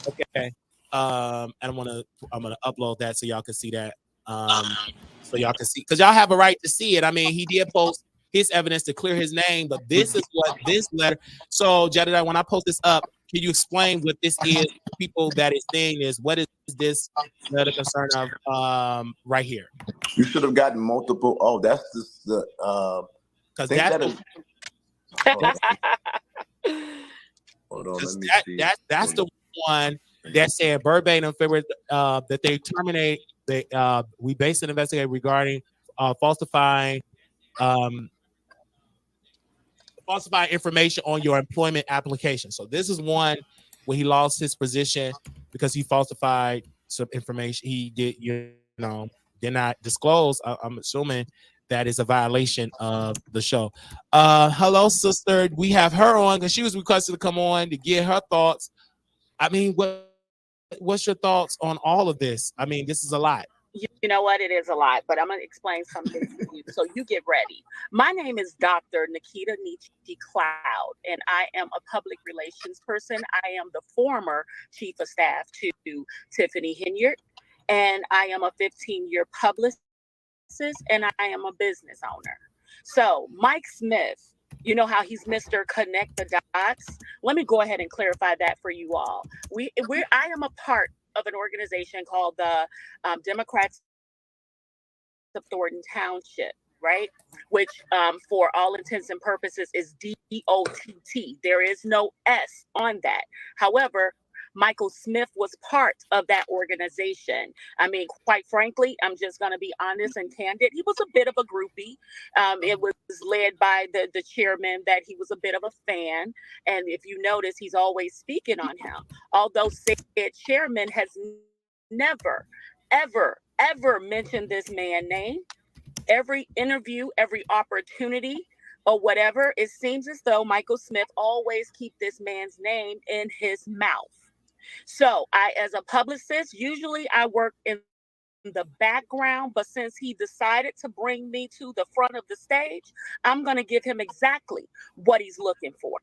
Okay. And I'm gonna upload that so y'all can see that. So y'all can see, because y'all have a right to see it. I mean, he did post his evidence to clear his name, but this is what this letter. So Jedidiah, when I post this up, Can you explain what this is? People that is saying is, what is this that a concern of right here? You should have gotten multiple. Oh, that's just the Because hold on, let me see. That's the one that said verbatim that they terminate. We based an investigation regarding falsifying information on your employment application. So this is one where he lost his position because he falsified some information. He did, did not disclose. I'm assuming that is a violation of the show. Hello, sister. We have her on because she was requested to come on to get her thoughts. I mean, what's your thoughts on all of this? I mean, this is a lot. You know what? It is a lot, but I'm going to explain something to you. So you get ready. My name is Dr. Nikita Nietzsche Cloud, and I am a public relations person. I am the former chief of staff to Tiffany Henyard, and I am a 15-year publicist, and I am a business owner. So Mike Smith, you know how he's Mr. Connect the Dots? Let me go ahead and clarify that for you all. I am a part of an organization called the Democrats of Thornton Township, right? Which for all intents and purposes is DOTT. There is no S on that. However, Michael Smith was part of that organization. I mean, quite frankly, I'm just going to be honest and candid. He was a bit of a groupie. It was led by the chairman that he was a bit of a fan. And if you notice, he's always speaking on him. Although said chairman has never, ever mentioned this man's name. Every interview, every opportunity, or whatever, it seems as though Michael Smith always keep this man's name in his mouth. So as a publicist, usually I work in the background, but since he decided to bring me to the front of the stage, I'm going to give him exactly what he's looking for.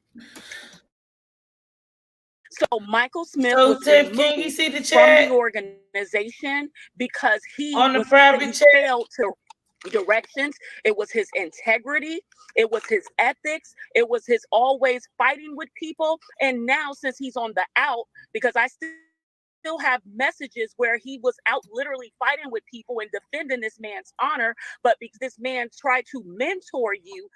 So Michael Smith was Tiff, can you see the from chat? the organization because he on the private chat failed to directions. It was his integrity, it was his ethics, it was his always fighting with people. And now since he's on the out, because I still have messages where he was out literally fighting with people and defending this man's honor, but because this man tried to mentor you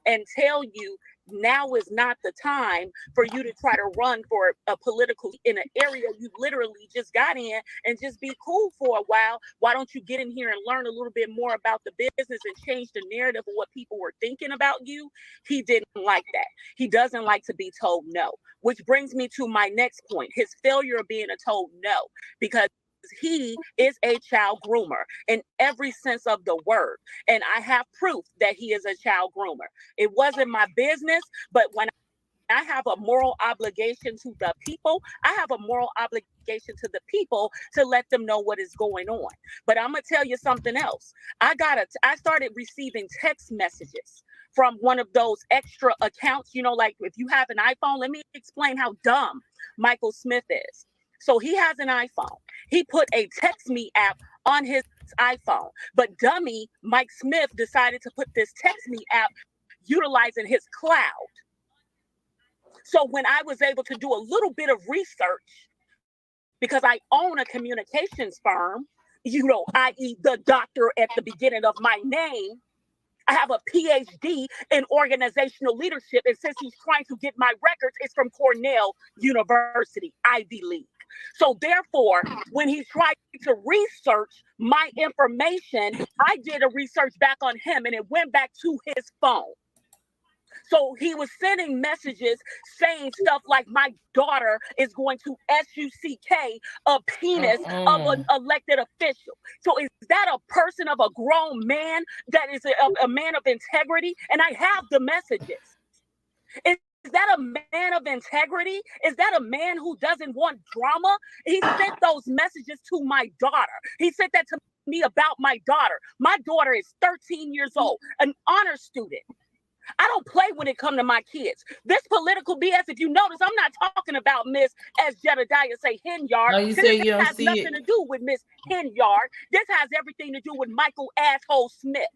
and tell you now is not the time for you to try to run for a political in an area you literally just got in and just be cool for a while. Why don't you get in here and learn a little bit more about the business and change the narrative of what people were thinking about you? He didn't like that. He doesn't like to be told no, which brings me to my next point, his failure of being told no, because he is a child groomer in every sense of the word. And I have proof that he is a child groomer. It wasn't my business, but when I have a moral obligation to the people, I have a moral obligation to the people to let them know what is going on. But I'm going to tell you something else. I started receiving text messages from one of those extra accounts, like if you have an iPhone, let me explain how dumb Michael Smith is. So he has an iPhone. He put a text me app on his iPhone, but dummy Mike Smith decided to put this text me app utilizing his cloud. So when I was able to do a little bit of research, because I own a communications firm, i.e. the doctor at the beginning of my name, I have a PhD in organizational leadership. And since he's trying to get my records, it's from Cornell University, Ivy League. So therefore, when he tried to research my information, I did a research back on him and it went back to his phone. So he was sending messages saying stuff like my daughter is going to SUCK a penis of an elected official. So is that a person of a grown man that is a man of integrity? And I have the messages. Is that a man of integrity? Is that a man who doesn't want drama? He sent those messages to my daughter. He sent that to me about my daughter. My daughter is 13 years old, an honor student. I don't play when it comes to my kids. This political BS, if you notice, I'm not talking about Miss, as Jedidiah say, Henyard. No, you say you don't has see nothing it. to do with Miss Henyard. This has everything to do with Michael Asshole Smith.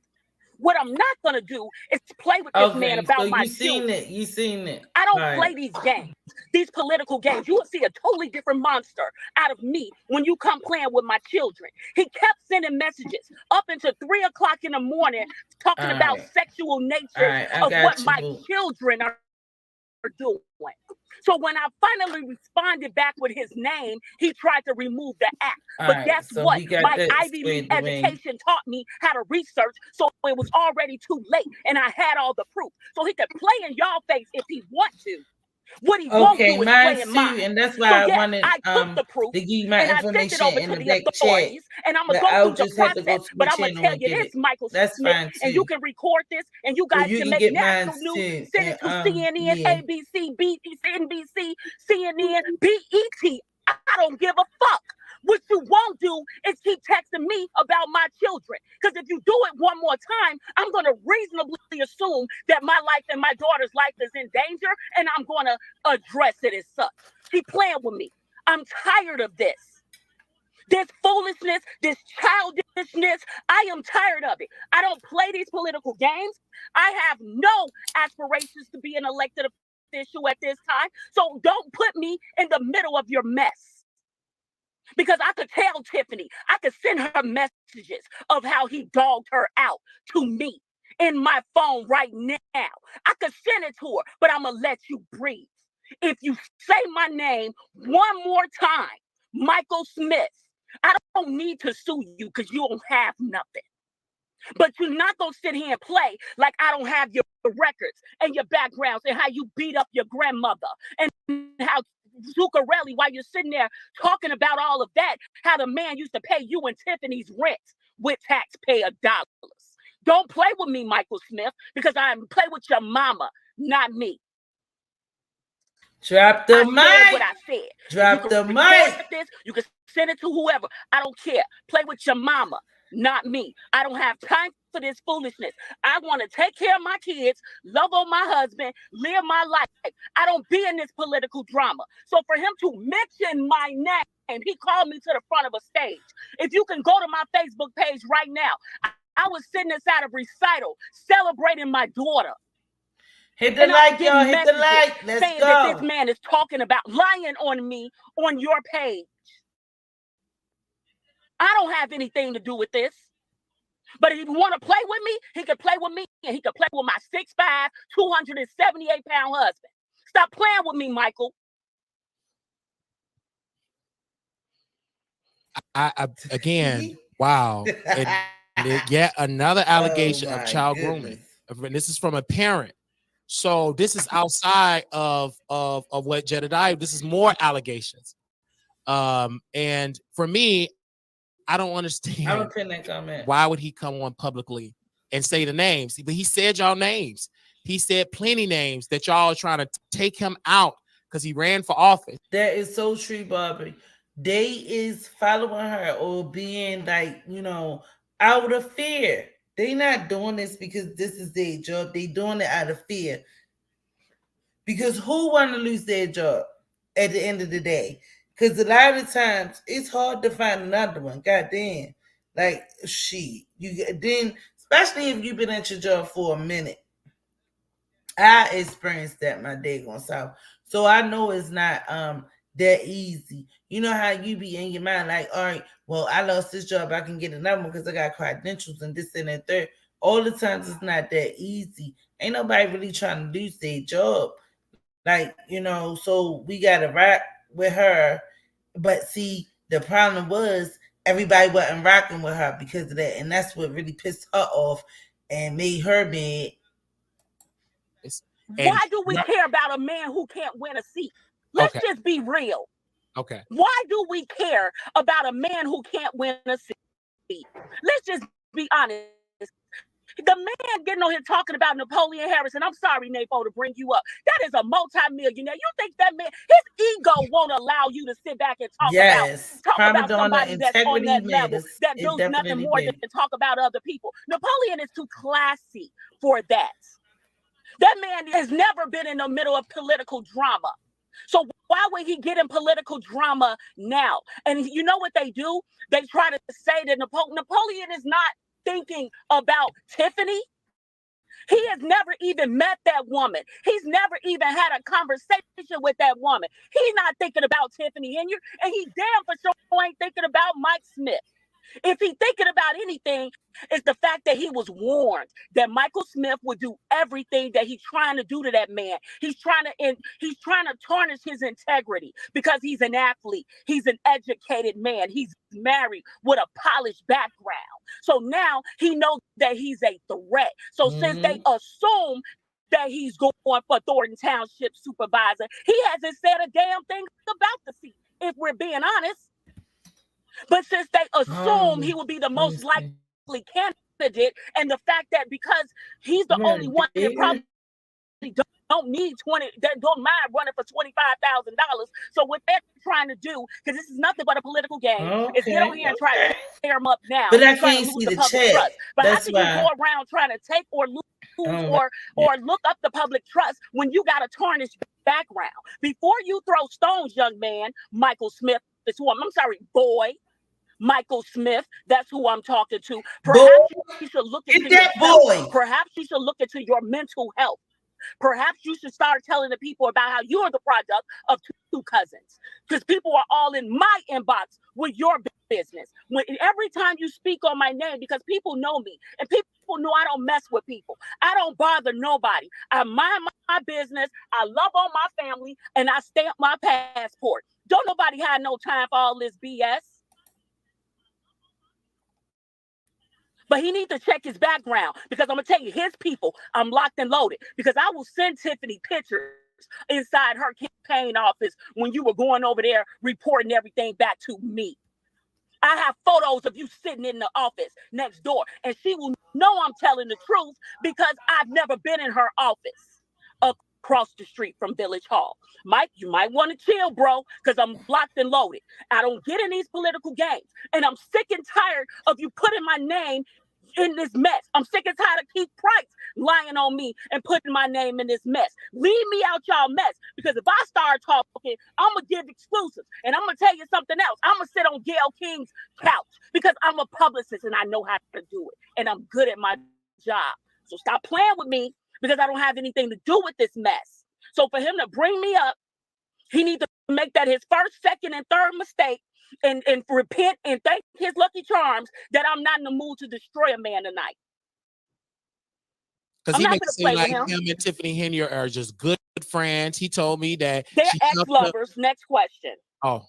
What I'm not gonna do is play with this man about so my you seen children. it. You seen it. I don't Right. play these games, these political games. You will see a totally different monster out of me when you come playing with my children. He kept sending messages up until 3 o'clock in the morning talking about sexual nature of what my children are doing. So when I finally responded back with his name, he tried to remove the app. But guess what? My Ivy League education taught me how to research, so it was already too late, and I had all the proof. So he could play in y'all face if he wants to. What he won't do is play in mine. And that's why I wanted I took the proof to give my and I sent it over information to in the authorities, and I'm gonna go through the process. But I'm gonna tell you this, Michael Smith, and you can record this, and you guys can make national news. Send it to CNN, ABC, NBC, CNN, BET. I don't give a fuck. What you won't do is keep texting me about my children. Because if you do it one more time, I'm going to reasonably assume that my life and my daughter's life is in danger, and I'm going to address it as such. Keep playing with me. I'm tired of this. This foolishness, this childishness, I am tired of it. I don't play these political games. I have no aspirations to be an elected official at this time. So don't put me in the middle of your mess. Because I could tell Tiffany, I could send her messages of how he dogged her out to me in my phone right now. I could send it to her, but I'm going to let you breathe. If you say my name one more time, Michael Smith, I don't need to sue you because you don't have nothing. But you're not going to sit here and play like I don't have your records and your backgrounds and how you beat up your grandmother and how Zuccarelli, while you're sitting there talking about all of that, how the man used to pay you and Tiffany's rent with taxpayer dollars. Don't play with me, Michael Smith, because I play with your mama, not me. Drop the mic. What I said. Drop the mic. This, you can send it to whoever. I don't care. Play with your mama, not me. I don't have time for this foolishness. I want to take care of my kids, love on my husband, live my life. I don't be in this political drama. So for him to mention my name, he called me to the front of a stage. If you can go to my Facebook page right now, I was sitting inside a recital celebrating my daughter. Hit the like, y'all. Hit the like. Let's saying go. That this man is talking about lying on me on your page. I don't have anything to do with this. But if you want to play with me, he can play with me, and he can play with my 6'5", 278-pound husband. Stop playing with me, Michael. Again, wow. And yet another allegation of child grooming. This is from a parent. So this is outside of what Jedidiah. This is more allegations. And for me, I don't understand. I don't pin that comment. Why would he come on publicly and say the names? But he said y'all names. He said plenty names that y'all are trying to take him out because he ran for office. That is so true, Bobby. They is following her or being like, out of fear. They not doing this because this is their job. They doing it out of fear. Because who want to lose their job at the end of the day? Because a lot of times it's hard to find another one. God damn. Like, shit. Then, especially if you've been at your job for a minute. I experienced that my day going south. So I know it's not that easy. You know how you be in your mind like, all right, well, I lost this job. I can get another one because I got credentials and this and that third. All the times it's not that easy. Ain't nobody really trying to lose their job. Like, so we got to rock with her. But see, the problem was everybody wasn't rocking with her because of that. And that's what really pissed her off and made her mad. Why do we care about a man who can't win a seat? Let's just be real. Okay. Why do we care about a man who can't win a seat? Let's just be honest. The man getting on here talking about Napoleon Harrison, I'm sorry, Napo, to bring you up. That is a multimillionaire. You think that man, his ego won't allow you to sit back and talk about somebody that's on that level that does nothing more than talk about other people. Napoleon is too classy for that. That man has never been in the middle of political drama. So why would he get in political drama now? And you know what they do? They try to say that Napoleon is not thinking about Tiffany? He has never even met that woman. He's never even had a conversation with that woman. He's not thinking about Tiffany Henyard, and he damn for sure ain't thinking about Mike Smith. If he's thinking about anything, it's the fact that he was warned that Michael Smith would do everything that he's trying to do to that man. He's trying to tarnish his integrity because he's an athlete. He's an educated man. He's married with a polished background. So now he knows that he's a threat. So since they assume that he's going for Thornton Township supervisor, he hasn't said a damn thing about the seat, if we're being honest. But since they assume he will be the most likely candidate, and the fact that because he's the only one that probably don't need 20, that don't mind running for $25,000. So what they're trying to do, because this is nothing but a political game, is get on here and try to tear him up now. But I can't see the chat. But how can you go around trying to take or lose or look up the public trust when you got a tarnished background? Before you throw stones, young man, Michael Smith is who I'm sorry, boy. Michael Smith, that's who I'm talking to. Perhaps you should look into yourself. Perhaps you should look into your mental health. Perhaps you should start telling the people about how you're the product of two cousins. Because people are all in my inbox with your business. Every time you speak on my name, because people know me and people know I don't mess with people. I don't bother nobody. I mind my business. I love on my family and I stamp my passport. Don't nobody have no time for all this BS. But he needs to check his background because I'm going to tell you, his people, I'm locked and loaded because I will send Tiffany pictures inside her campaign office when you were going over there reporting everything back to me. I have photos of you sitting in the office next door, and she will know I'm telling the truth because I've never been in her office across the street from Village Hall. Mike, you might want to chill, bro, because I'm locked and loaded. I don't get in these political games, and I'm sick and tired of you putting my name in this mess. I'm sick and tired of Keith Price lying on me and putting my name in this mess. Leave me out y'all mess, because if I start talking, I'm going to give exclusives, and I'm going to tell you something else. I'm going to sit on Gayle King's couch because I'm a publicist and I know how to do it, and I'm good at my job. So stop playing with me because I don't have anything to do with this mess. So for him to bring me up, he needs to make that his first, second, and third mistake and repent and thank his lucky charms that I'm not in the mood to destroy a man tonight. Because he makes it seem like him and Tiffany Henyard are just good friends. He told me that they're ex-lovers. Next question. Oh.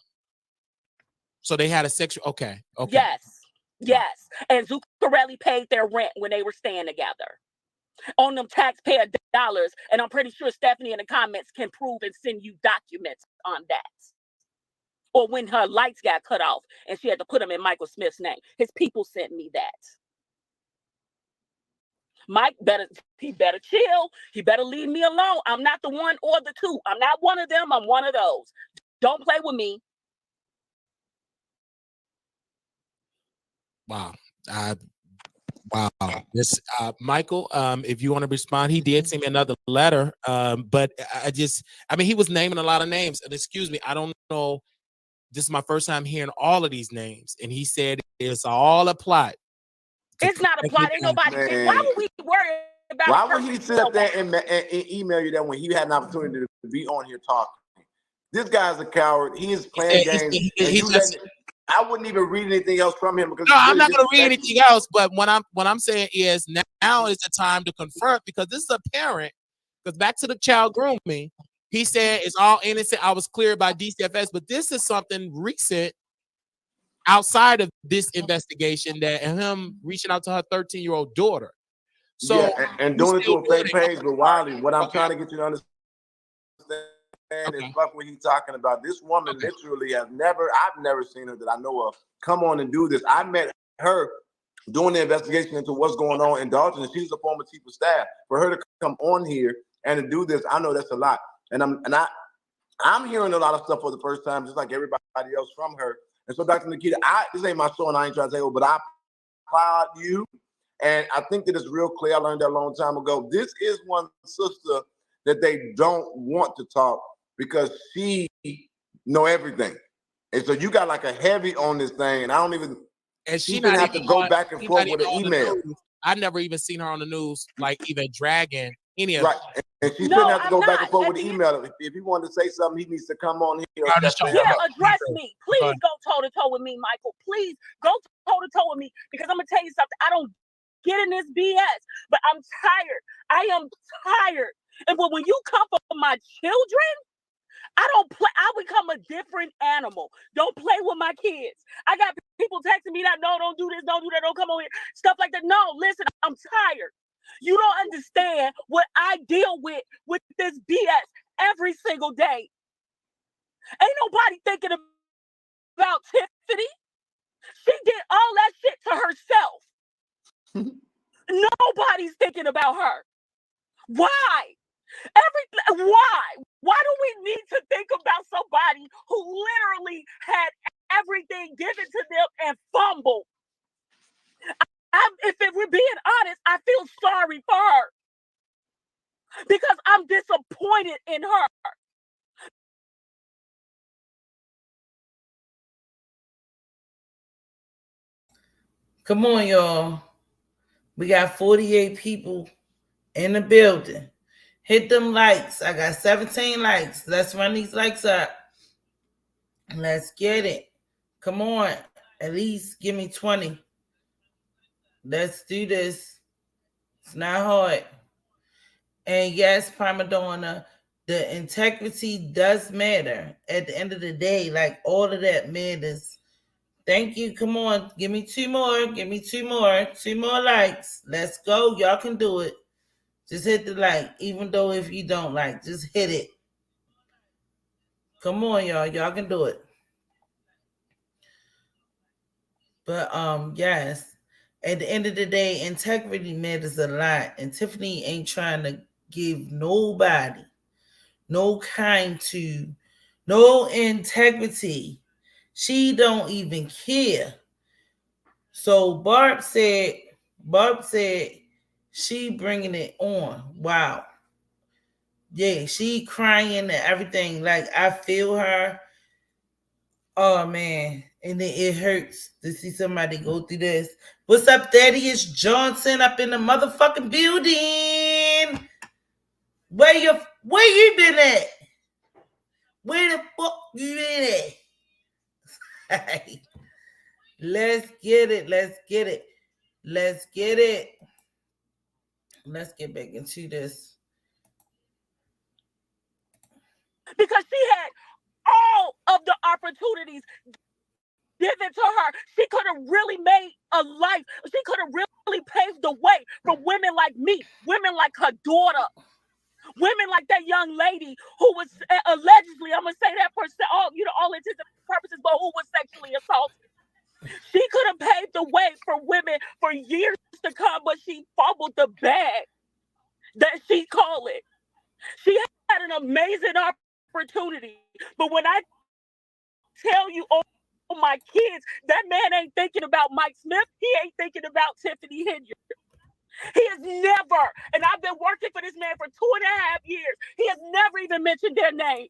So they had a sexual, okay. Yes. And Zuccarelli paid their rent when they were staying together on them taxpayer dollars. And I'm pretty sure Stephanie in the comments can prove and send you documents on that. Or when her lights got cut off and she had to put them in Michael Smith's name. His people sent me that. Mike better chill. He better leave me alone. I'm not the one or the two. I'm not one of them. I'm one of those. Don't play with me. Wow. Wow. This Michael, if you want to respond, he did send me another letter. But he was naming a lot of names. And excuse me, I don't know. This is my first time hearing all of these names. And he said it's all a plot. It's not a plot. Ain't nobody. Why would we worry about? Why would he sit up there and email you that when he had an opportunity to be on here talking? This guy's a coward. He is playing games. I wouldn't even read anything else from him because I'm not going to read anything else. But what I'm saying is now is the time to confront, because this is a parent. Because back to the child grooming, he said it's all innocent. I was cleared by DCFS, but this is something recent outside of this investigation, that him reaching out to her 13-year-old daughter. So and doing it to a fake page. But Wiley, what I'm trying to get you to understand is fuck what he's talking about. This woman literally I've never seen her that I know of come on and do this. I met her doing the investigation into what's going on in Dalton, and she's a former chief of staff. For her to come on here and to do this, I know that's a lot. And I'm hearing a lot of stuff for the first time, just like everybody else from her. And so, Dr. Nikita, this ain't my show, and I ain't trying to say, but I applaud you. And I think that it's real clear. I learned that a long time ago. This is one sister that they don't want to talk because she know everything. And so you got like a heavy on this thing, and I don't even And She she didn't not have to even go on, back and she forth not with even an on the email. news. I never even seen her on the news, like even dragging any of Right. And she No, shouldn't have to I'm go back and not. forth At with the the end, email. If he wanted to say something, he needs to come on here or on the step to show. him yeah, up. address me. Please ahead. go toe to toe with me, Michael. Please go toe to toe with me because I'm gonna tell you something. I don't get in this BS, but I'm tired. I am tired. And when you come for my children, I don't play. I become a different animal. Don't play with my kids. I got people texting me that, no, don't do this, don't do that, don't come over here, stuff like that. No, listen, I'm tired. You don't understand what I deal with this BS every single day. Ain't nobody thinking about Tiffany. She did all that shit to herself. Nobody's thinking about her. Why? Why do we need to think about somebody who literally had everything given to them and fumbled? If we're being honest, I feel sorry for her because I'm disappointed in her. Come on, y'all. We got 48 people in the building. Hit them likes. I got 17 likes. Let's run these likes up. Let's get it. Come on. At least give me 20. Let's do this. It's not hard. And yes, Prima Donna, the integrity does matter. At the end of the day, like all of that matters. Thank you. Come on. Give me two more. Give me two more. Two more likes. Let's go. Y'all can do it. Just hit the like. Even though if you don't like, just hit it. Come on, y'all. Y'all can do it. But yes. At the end of the day, integrity matters a lot. And Tiffany ain't trying to give nobody no kind to, no integrity. She don't even care. So Barb said she bringing it on. Wow. Yeah, she crying and everything. Like I feel her. Oh man. And it hurts to see somebody go through this. What's up, Daddy? It's Johnson up in the motherfucking building. Where you been at? Where the fuck you been at? Let's get it. Let's get it. Let's get it. Let's get back into this. Because she had all of the opportunities given to her. She could have really made a life. She could have really paved the way for women like me, women like her daughter, women like that young lady who was allegedly, I'm gonna say that for all intents and purposes, but who was sexually assaulted. She could have paved the way for women for years to come, but she fumbled the bag that she called it. She had an amazing opportunity, but when I tell you, oh my kids, that man ain't thinking about Mike Smith. He ain't thinking about Tiffany Henyard. He has never, and I've been working for this man for 2.5 years. He has never even mentioned their name.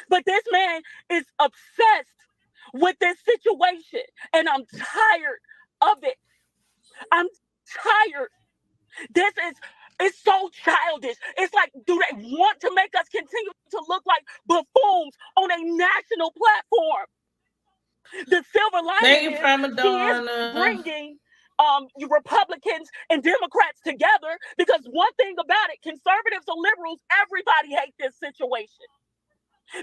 But this man is obsessed with this situation, and I'm tired of it. I'm tired. It's so childish. It's like, do they want to make us continue to look like buffoons on a national platform? The silver lining is he is bringing Republicans and Democrats together, because one thing about it, conservatives or liberals, everybody hates this situation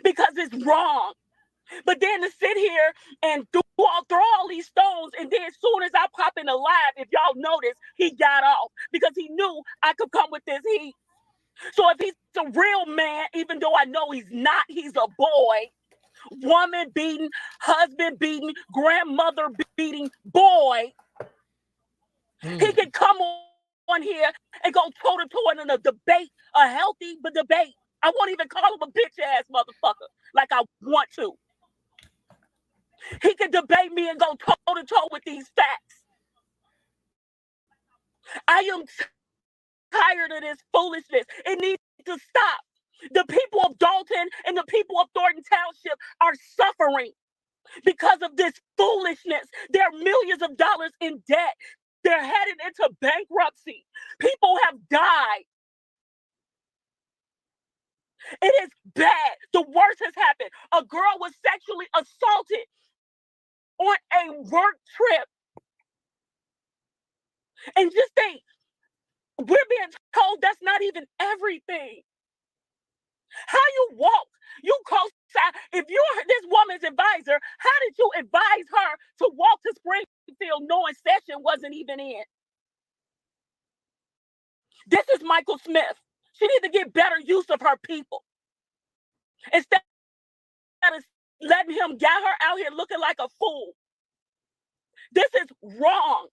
because it's wrong. But then to sit here and throw all these stones, and then as soon as I pop in the live, if y'all notice, he got off because he knew I could come with this heat. So if he's a real man, even though I know he's not, he's a boy, woman beating, husband beating, grandmother beating boy, he can come on here and go toe to toe in a debate, a healthy debate. I won't even call him a bitch ass motherfucker like I want to. He can debate me and go toe to toe with these facts. I am tired of this foolishness. It needs to stop. The people of Dalton and the people of Thornton Township are suffering. because of this foolishness. They're millions of dollars in debt. They're headed into bankruptcy. People have died. It is bad. The worst has happened. A girl was sexually assaulted on a work trip. And just think, we're being told that's not even everything. How you walk, you co-sign. If you're this woman's advisor, how did you advise her to walk to Springfield knowing session wasn't even in? This is Michael Smith. She needs to get better use of her people. Instead of letting him get her out here looking like a fool. This is wrong.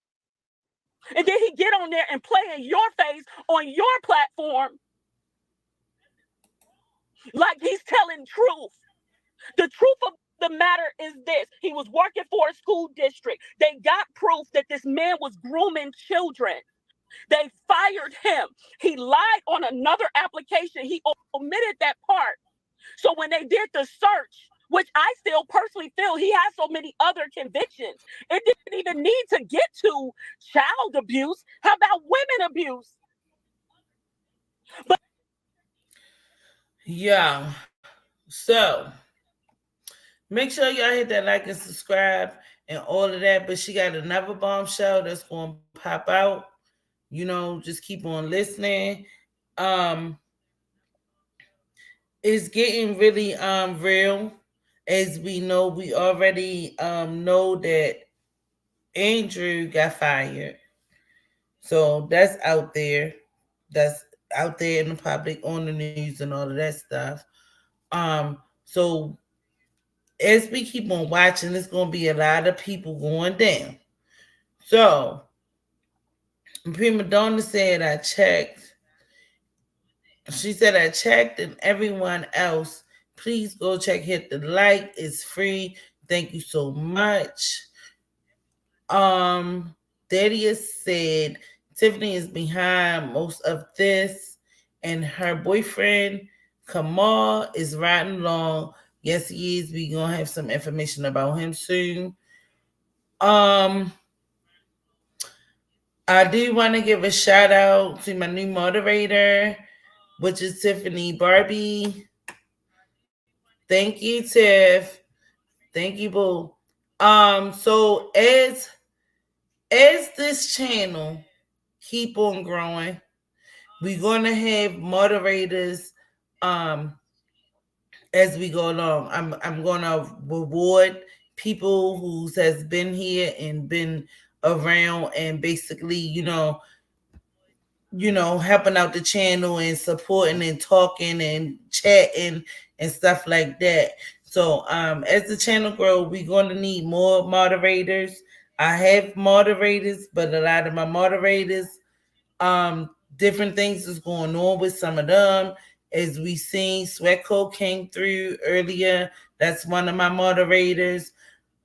And then he get on there and play in your face on your platform like he's telling truth. The truth of the matter is this. He was working for a school district. They got proof that this man was grooming children. They fired him. He lied on another application. He omitted that part. So when they did the search, which I still personally feel he has so many other convictions, it didn't even need to get to child abuse. How about women abuse? But yeah. So make sure y'all hit that like and subscribe and all of that. But she got another bombshell that's going to pop out. You know, just keep on listening. It's getting really real. As we know, we already know that Andrew got fired. So that's out there. That's out there in the public, on the news and all of that stuff. So as we keep on watching, there's gonna be a lot of people going down. So Prima Donna said I checked. She said I checked, and everyone else, please go check. Hit the like. It's free. Thank you so much. Jedidiah said Tiffany is behind most of this, and her boyfriend Kamal is riding along. Yes, he is. We gonna have some information about him soon. I do want to give a shout out to my new moderator, which is Tiffany Barbie. Thank you, Tiff. Thank you, boo. So as this channel keep on growing, we're gonna have moderators as we go along. I'm gonna reward people who has been here and been around and basically, helping out the channel and supporting and talking and chatting and stuff like that. So as the channel grows, we're going to need more moderators. I have moderators, but a lot of my moderators, different things is going on with some of them. As we seen, Sweatco came through earlier. That's one of my moderators.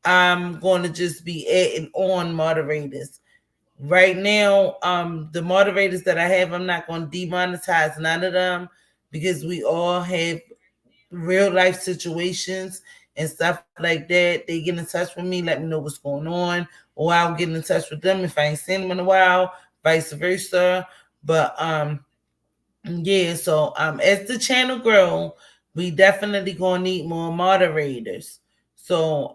I'm going to just be adding on moderators. Right now, the moderators that I have, I'm not going to demonetize none of them because we all have real life situations and stuff like that. They get in touch with me, let me know what's going on, or I'll get in touch with them if I ain't seen them in a while, vice versa. But yeah, so as the channel grow, we definitely gonna need more moderators. So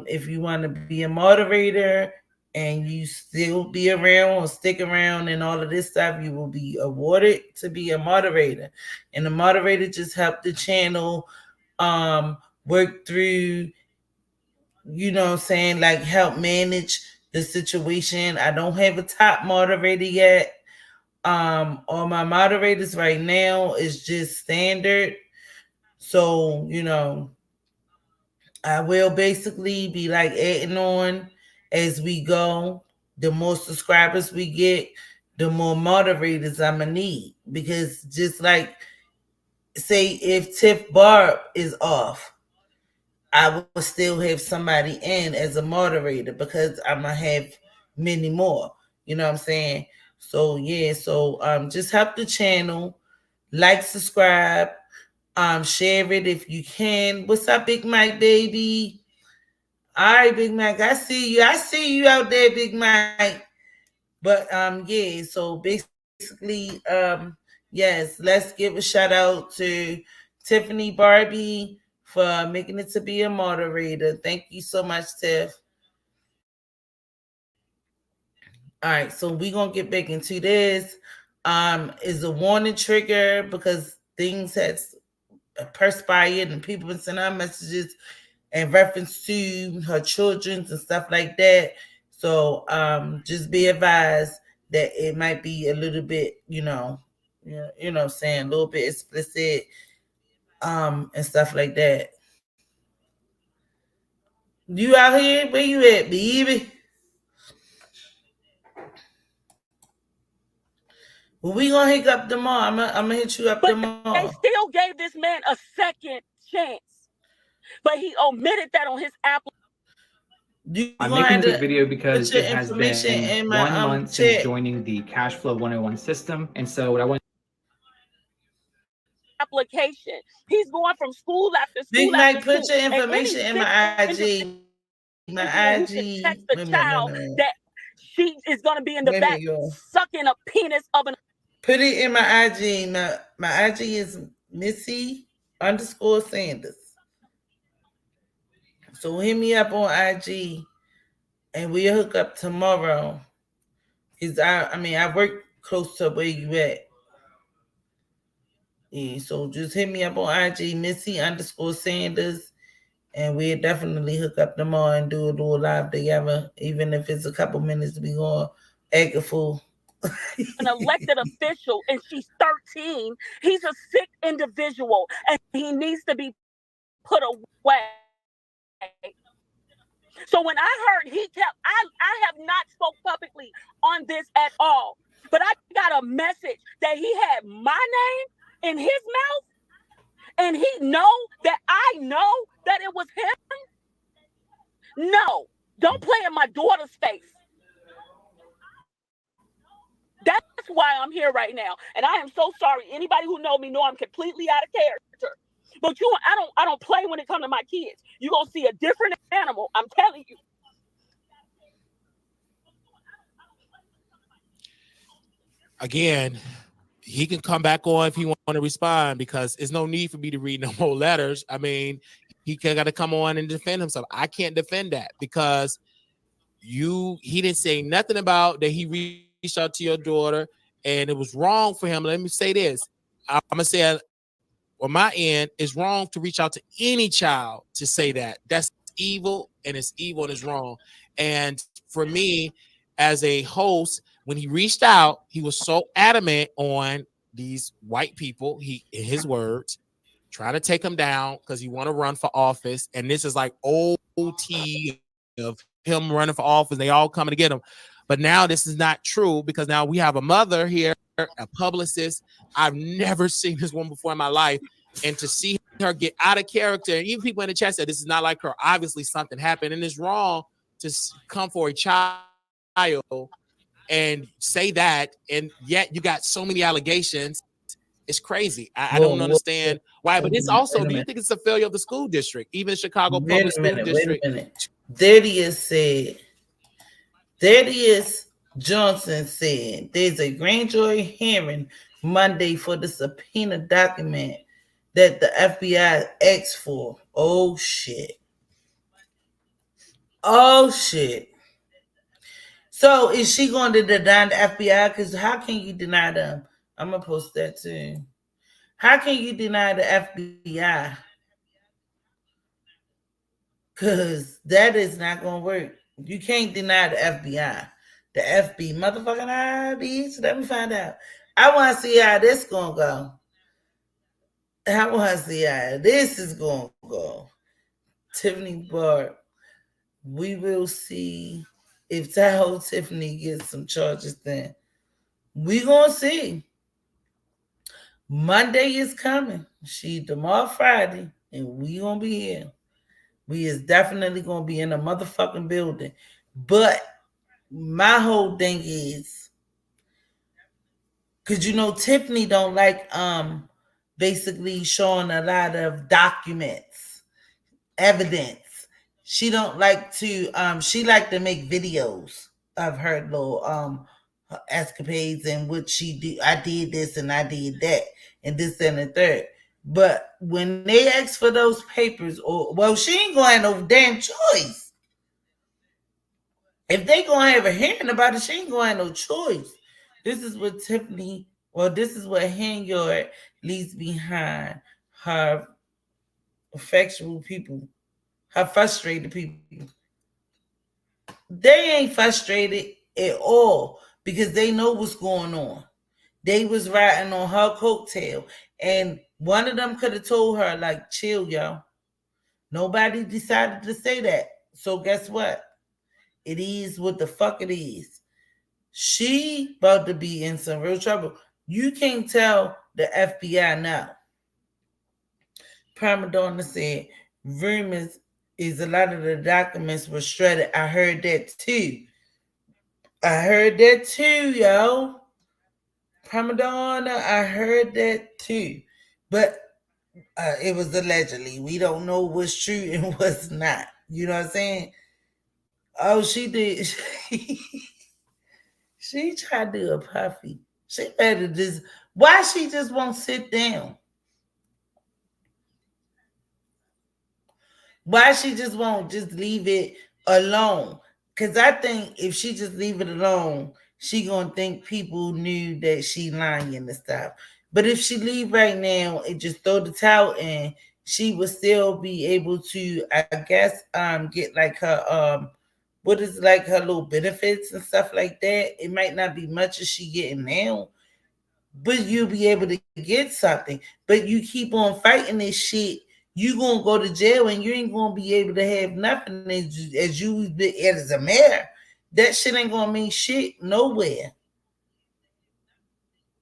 if you want to be a moderator and you still be around or stick around and all of this stuff, you will be awarded to be a moderator. And the moderator just help the channel work through, like help manage the situation. I don't have a top moderator yet. All my moderators right now is just standard. So, I will basically be like adding on as we go. The more subscribers we get, the more moderators I'm gonna need. Because just like, say if Tiff Barb is off, I will still have somebody in as a moderator because I'm gonna have many more. You know what I'm saying? So yeah, so just help the channel, like, subscribe, share it if you can. What's up, Big Mike baby? All right, Big Mac. I see you. I see you out there, Big Mac. But yeah, so basically, yes, let's give a shout out to Tiffany Barbie for making it to be a moderator. Thank you so much, Tiff. All right, so we gonna get back into this. Is a warning trigger because things has perspired and people been sending out messages in reference to her children and stuff like that. So just be advised that it might be a little bit, saying a little bit explicit and stuff like that. You out here? Where you at, baby? Well, we gonna hit up tomorrow. I'm gonna hit you up tomorrow. They still gave this man a second chance, but he omitted that on his application. I'm making this video because it has been 1 month since joining the Cash Flow 101 system, and so what I want. Application. He's going from school after school. Big Mike, put your information in my IG. My IG. Text the child that she is going to be in the back sucking a penis of an. Put it in my IG. My IG is Missy_Sanders. So hit me up on IG, and we'll hook up tomorrow. I work close to where you at. Yeah, so just hit me up on IG, Missy_Sanders, and we'll definitely hook up tomorrow and do a little live together, even if it's a couple minutes. We gonna act a fool. An elected official, and she's 13. He's a sick individual, and he needs to be put away. So when I heard I have not spoke publicly on this at all, but I got a message that he had my name in his mouth, and he know that I know that it was him. No, don't play in my daughter's face. That's why I'm here right now, and I am so sorry. Anybody who know me know I'm completely out of character. But I don't play when it comes to my kids. You're gonna see a different animal. I'm telling you. Again, he can come back on if he want to respond, because there's no need for me to read no more letters. I mean, he got to come on and defend himself. I can't defend that because he didn't say nothing about that. He reached out to your daughter, and it was wrong for him. Let me say this. I'm gonna say on my end, it's wrong to reach out to any child to say that. That's evil, and it's evil and it's wrong. And for me, as a host, when he reached out, he was so adamant on these white people, in his words, trying to take him down because he want to run for office. And this is like OT of him running for office. They all coming to get him. But now this is not true, because now we have a mother here, a publicist. I've never seen this woman before in my life. And to see her get out of character, and even people in the chat said this is not like her. Obviously something happened, and it's wrong to come for a child and say that, and yet you got so many allegations. It's crazy. I don't understand why. But it's also, do you think it's a failure of the school district, even Chicago Public School District? Wait a minute. Thaddeus Johnson said there's a grand jury hearing Monday for the subpoena document that the FBI asked for. Oh shit. So is she going to deny the FBI? Because how can you deny them? I'm going to post that too. How can you deny the FBI? Because that is not going to work. You can't deny the FBI. The FB, motherfucking bitch. Let me find out. I want to see how this going to go. I want to see how this is going to go. Tiffany Bart. We will see if Tahoe Tiffany gets some charges then. We going to see. Monday is coming. Tomorrow Friday, and we going to be here. We is definitely going to be in a motherfucking building. But my whole thing is, because Tiffany don't like basically showing a lot of documents, evidence. She don't like to she like to make videos of her little her escapades and what she do. I did this and I did that and this and the third. But when they ask for those papers, or well, she ain't gonna have no damn choice. If they gonna have a hearing about it, she ain't gonna have no choice. This is what Tiffany, well, this is what Henyard leaves behind her effectual people, her frustrated people. They ain't frustrated at all because they know what's going on. They was riding on her coattail, and one of them could have told her, like, chill, yo. Nobody decided to say that. So guess what? It is what the fuck it is. She about to be in some real trouble. You can't tell the FBI now. Prima Donna said rumors is a lot of the documents were shredded. I heard that too. I heard that too, yo. Prima Donna, I heard that too. But it was allegedly. We don't know what's true and what's not. You know what I'm saying? Oh, she did. She tried to do a puffy. She better just. Why she just won't sit down? Why she just won't just leave it alone? Because I think if she just leave it alone, she gonna think people knew that she lying and stuff. But if she leave right now and just throw the towel in, she will still be able to, I guess, get like her what is like her little benefits and stuff like that. It might not be much as she getting now, but you'll be able to get something. But you keep on fighting this shit, you gonna go to jail and you ain't gonna be able to have nothing as you as a mayor. That shit ain't gonna mean shit nowhere.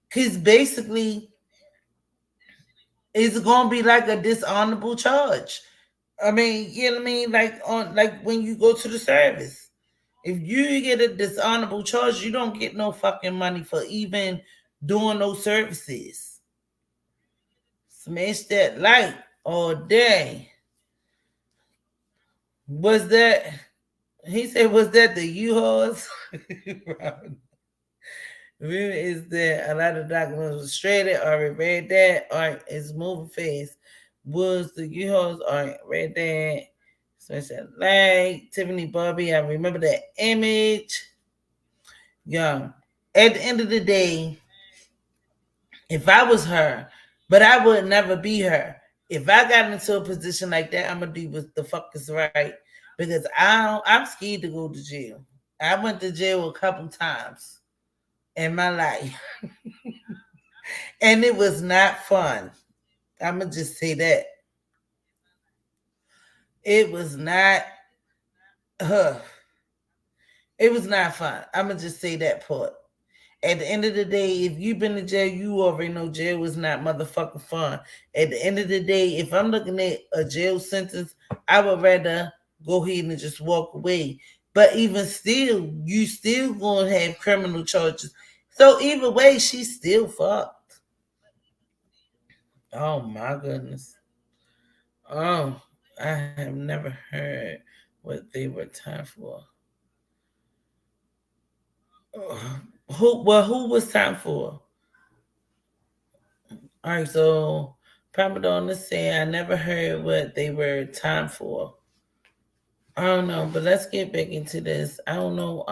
Cause basically it's gonna be like a dishonorable charge. I mean, you know what I mean? Like when you go to the service. If you get a dishonorable charge, you don't get no fucking money for even doing those services. Smash that light all day. Was that, he said, was that the U-Hauls? Is that a lot of documents was shredded? Already read that. All right, it's moving fast. Was the U-Hauls? All right, read that. Smash that light. Tiffany Barbie, I remember that image. Young. At the end of the day, if I was her, but I would never be her. If I got into a position like that, I'm gonna do what the fuck is right because I'm scared to go to jail. I went to jail a couple times in my life, and it was not fun. I'm gonna just say that it was not. It was not fun. I'm gonna just say that part. At the end of the day, if you've been to jail, you already know jail was not motherfucking fun. At the end of the day, if I'm looking at a jail sentence, I would rather go ahead and just walk away. But even still, you still gonna have criminal charges. So either way, she's still fucked. Oh my goodness. Oh, I have never heard what they were time for. Who was time for? All right, so Pramadonna said, I never heard what they were time for. I don't know, but let's get back into this. I don't know.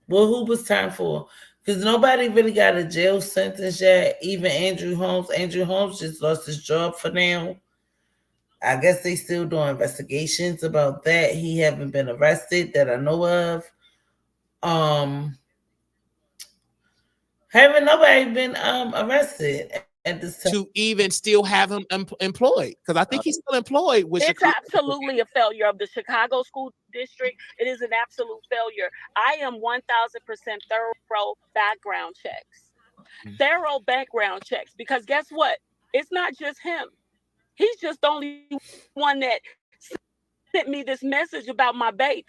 Well, who was time for? Because nobody really got a jail sentence yet. Even Andrew Holmes. Andrew Holmes just lost his job for now. I guess they still doing investigations about that. He haven't been arrested that I know of. Haven't nobody been arrested at this time to even still have him employed? Because I think he's still employed with It's Chicago. absolutely a failure of the Chicago School District. It is an absolute failure. I am 1,000% thorough background checks. Thorough background checks. Because guess what? It's not just him. He's just the only one that sent me this message about my baby.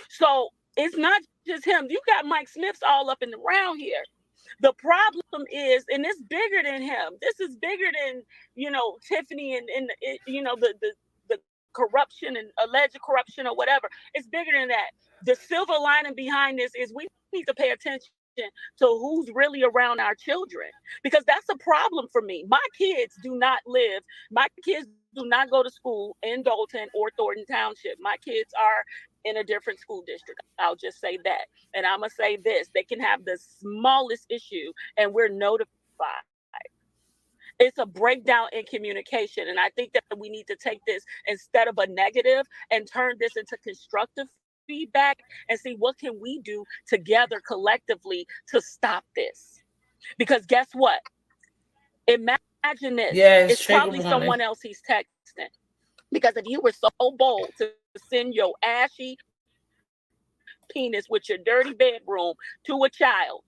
So it's not just him. You got Mike Smiths all up and around here. The problem is, and it's bigger than him. This is bigger than, Tiffany and the corruption and alleged corruption or whatever. It's bigger than that. The silver lining behind this is we need to pay attention to who's really around our children, because that's a problem for me. My kids do not go to school in Dalton or Thornton Township. My kids are in a different school district. I'll just say that. And I'm going to say this. They can have the smallest issue and we're notified. It's a breakdown in communication. And I think that we need to take this instead of a negative and turn this into constructive feedback and see what can we do together collectively to stop this. Because guess what? Imagine this. It's probably someone else he's texting. Because if you were so bold to send your ashy penis with your dirty bedroom to a child,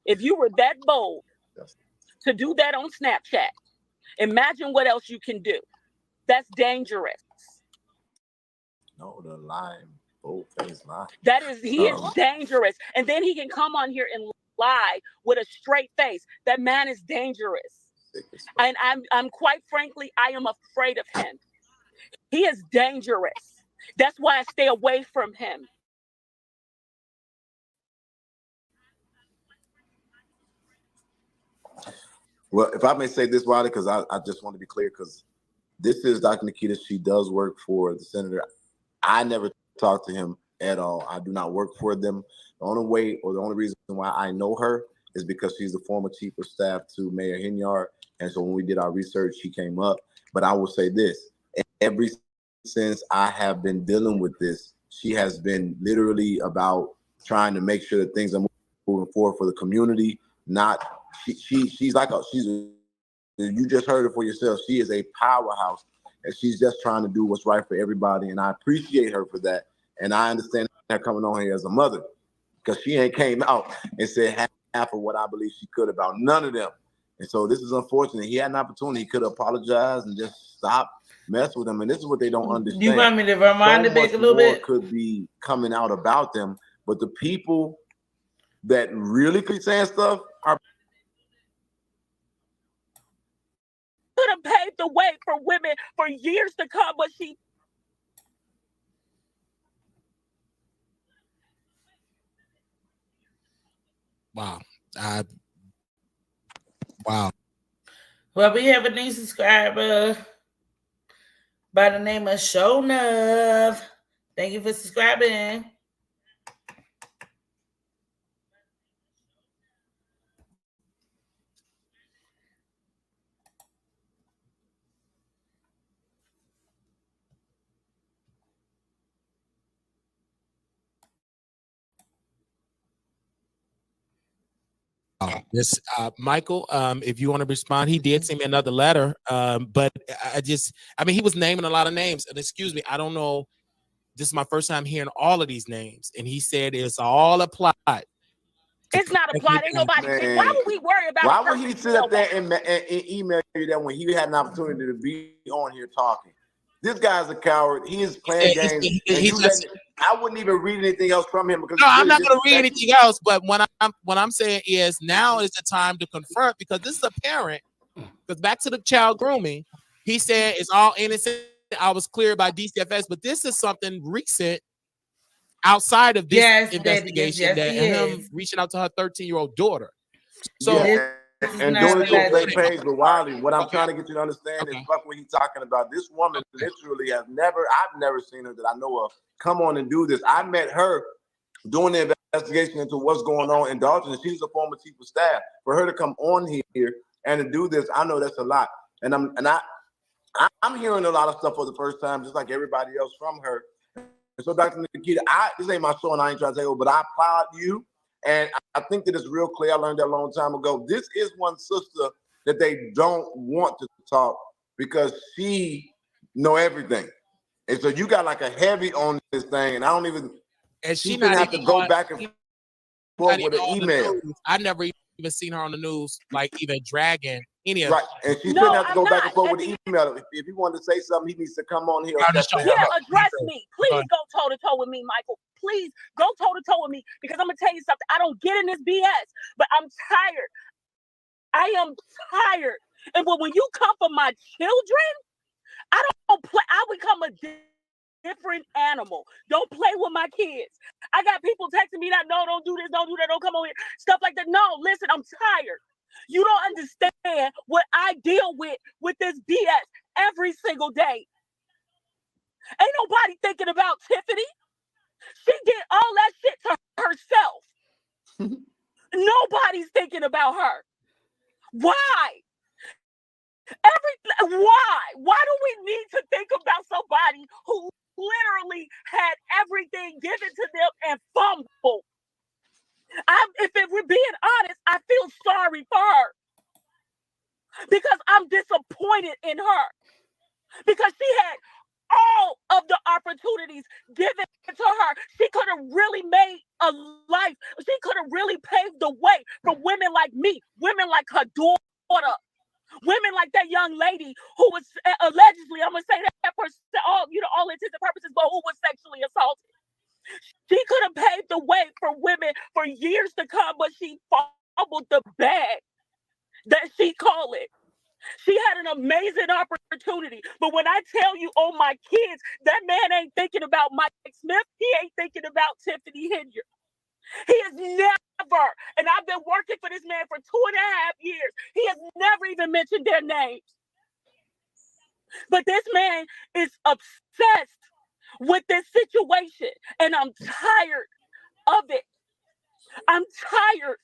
if you were that bold to do that on Snapchat, imagine what else you can do. That's dangerous. No, the line, bold-faced lie. He is dangerous. And then he can come on here and lie with a straight face. That man is dangerous. And I'm quite frankly, I am afraid of him. He is dangerous. That's why I stay away from him. Well, if I may say this, Wiley, because I just want to be clear, because this is Dr. Nikita. She does work for the senator. I never talked to him at all. I do not work for them. The only way or the only reason why I know her is because she's the former chief of staff to Mayor Henyard. And so when we did our research, she came up. But I will say this, ever since I have been dealing with this, she has been literally about trying to make sure that things are moving forward for the community. She's you just heard it for yourself. She is a powerhouse, and she's just trying to do what's right for everybody. And I appreciate her for that. And I understand her coming on here as a mother, because she ain't came out and said half of what I believe she could about none of them. And so this is unfortunate. He had an opportunity. He could have apologized and just stopped messing with them. And this is what they don't understand. You want me to remind it back a little bit? Could be coming out about them, but the people that really keep saying stuff are could have paved the way for women for years to come, but she. Wow. Wow. Well, we have a new subscriber by the name of Show Love. Thank you for subscribing. This Michael, if you want to respond, he did send me another letter. But he was naming a lot of names. And excuse me, I don't know. This is my first time hearing all of these names. And he said it's all a plot. It's not a plot. Ain't nobody. Why would we worry about? Why would he sit up there and email you that when he had an opportunity to be on here talking? This guy's a coward. He is playing games. I wouldn't even read anything else from him because I'm not going to read anything else. But what I'm saying is now is the time to confront, because this is a parent. Because back to the child grooming, he said it's all innocent. I was cleared by DCFS, but this is something recent outside of this investigation that him reaching out to her 13-year-old daughter. So. Yeah. And doing it on their page, but Wiley, what I'm trying to get you to understand is fuck what he's talking about. This woman literally I've never seen her that I know of come on and do this. I met her doing the investigation into what's going on in Dalton, and she's a former chief of staff. For her to come on here and to do this, I know that's a lot. And I'm hearing a lot of stuff for the first time, just like everybody else from her. And so, Dr. Nikita, this ain't my show, and I ain't trying to say, but I applaud you. And I think that it's real clear. I learned that a long time ago. This is one sister that they don't want to talk because she know everything. And so you got like a heavy on this thing, and I don't even. And she didn't have to go back and forth with an email. I never even seen her on the news, like even dragging any of. Right, and she didn't have to go back and forth with the email. If he wanted to say something, he needs to come on here. Address me. Please go toe to toe with me, Michael. Please go toe to toe with me, because I'm gonna tell you something. I don't get in this BS, but I'm tired. I am tired. And when you come for my children, I don't play. I become a different animal. Don't play with my kids. I got people texting me that, no, don't do this, don't do that, don't come over here, stuff like that. No, listen, I'm tired. You don't understand what I deal with this BS every single day. Ain't nobody thinking about Tiffany. She did all that shit to herself. Nobody's thinking about her. Why? Why do we need to think about somebody who literally had everything given to them and fumbled? If we're being honest, I feel sorry for her because I'm disappointed in her because she had all of the opportunities given to her. She could have really made a life. She could have really paved the way for women like me, women like her daughter, women like that young lady who was allegedly, I'm gonna say that for all intents and purposes, but who was sexually assaulted. She could have paved the way for women for years to come, but she fumbled the bag that she called it. She had an amazing opportunity. But when I tell you, oh, my kids, that man ain't thinking about Mike Smith. He ain't thinking about Tiffany Henyard. He has never, and I've been working for this man for 2.5 years. He has never even mentioned their names. But this man is obsessed with this situation, and I'm tired of it. I'm tired.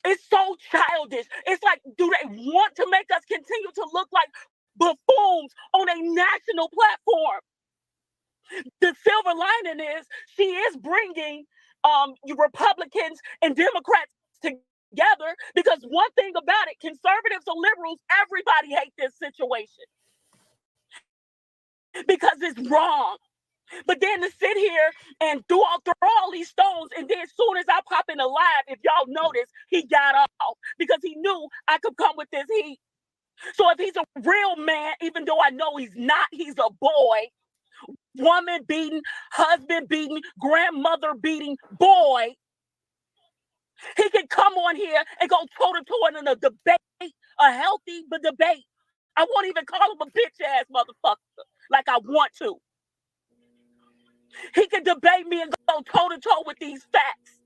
It's so childish. It's like, do they want to make us continue to look like buffoons on a national platform? The silver lining is she is bringing Republicans and Democrats together, because one thing about it, conservatives or liberals, everybody hate this situation because it's wrong. But then to sit here and throw all these stones, and then as soon as I pop in a live, if y'all notice, he got off because he knew I could come with this heat. So if he's a real man, even though I know he's not, he's a boy, woman beating, husband beating, grandmother beating boy, he can come on here and go toe-to-toe in a debate, a healthy debate. I won't even call him a bitch-ass motherfucker like I want to. He can debate me and go toe-to-toe with these facts.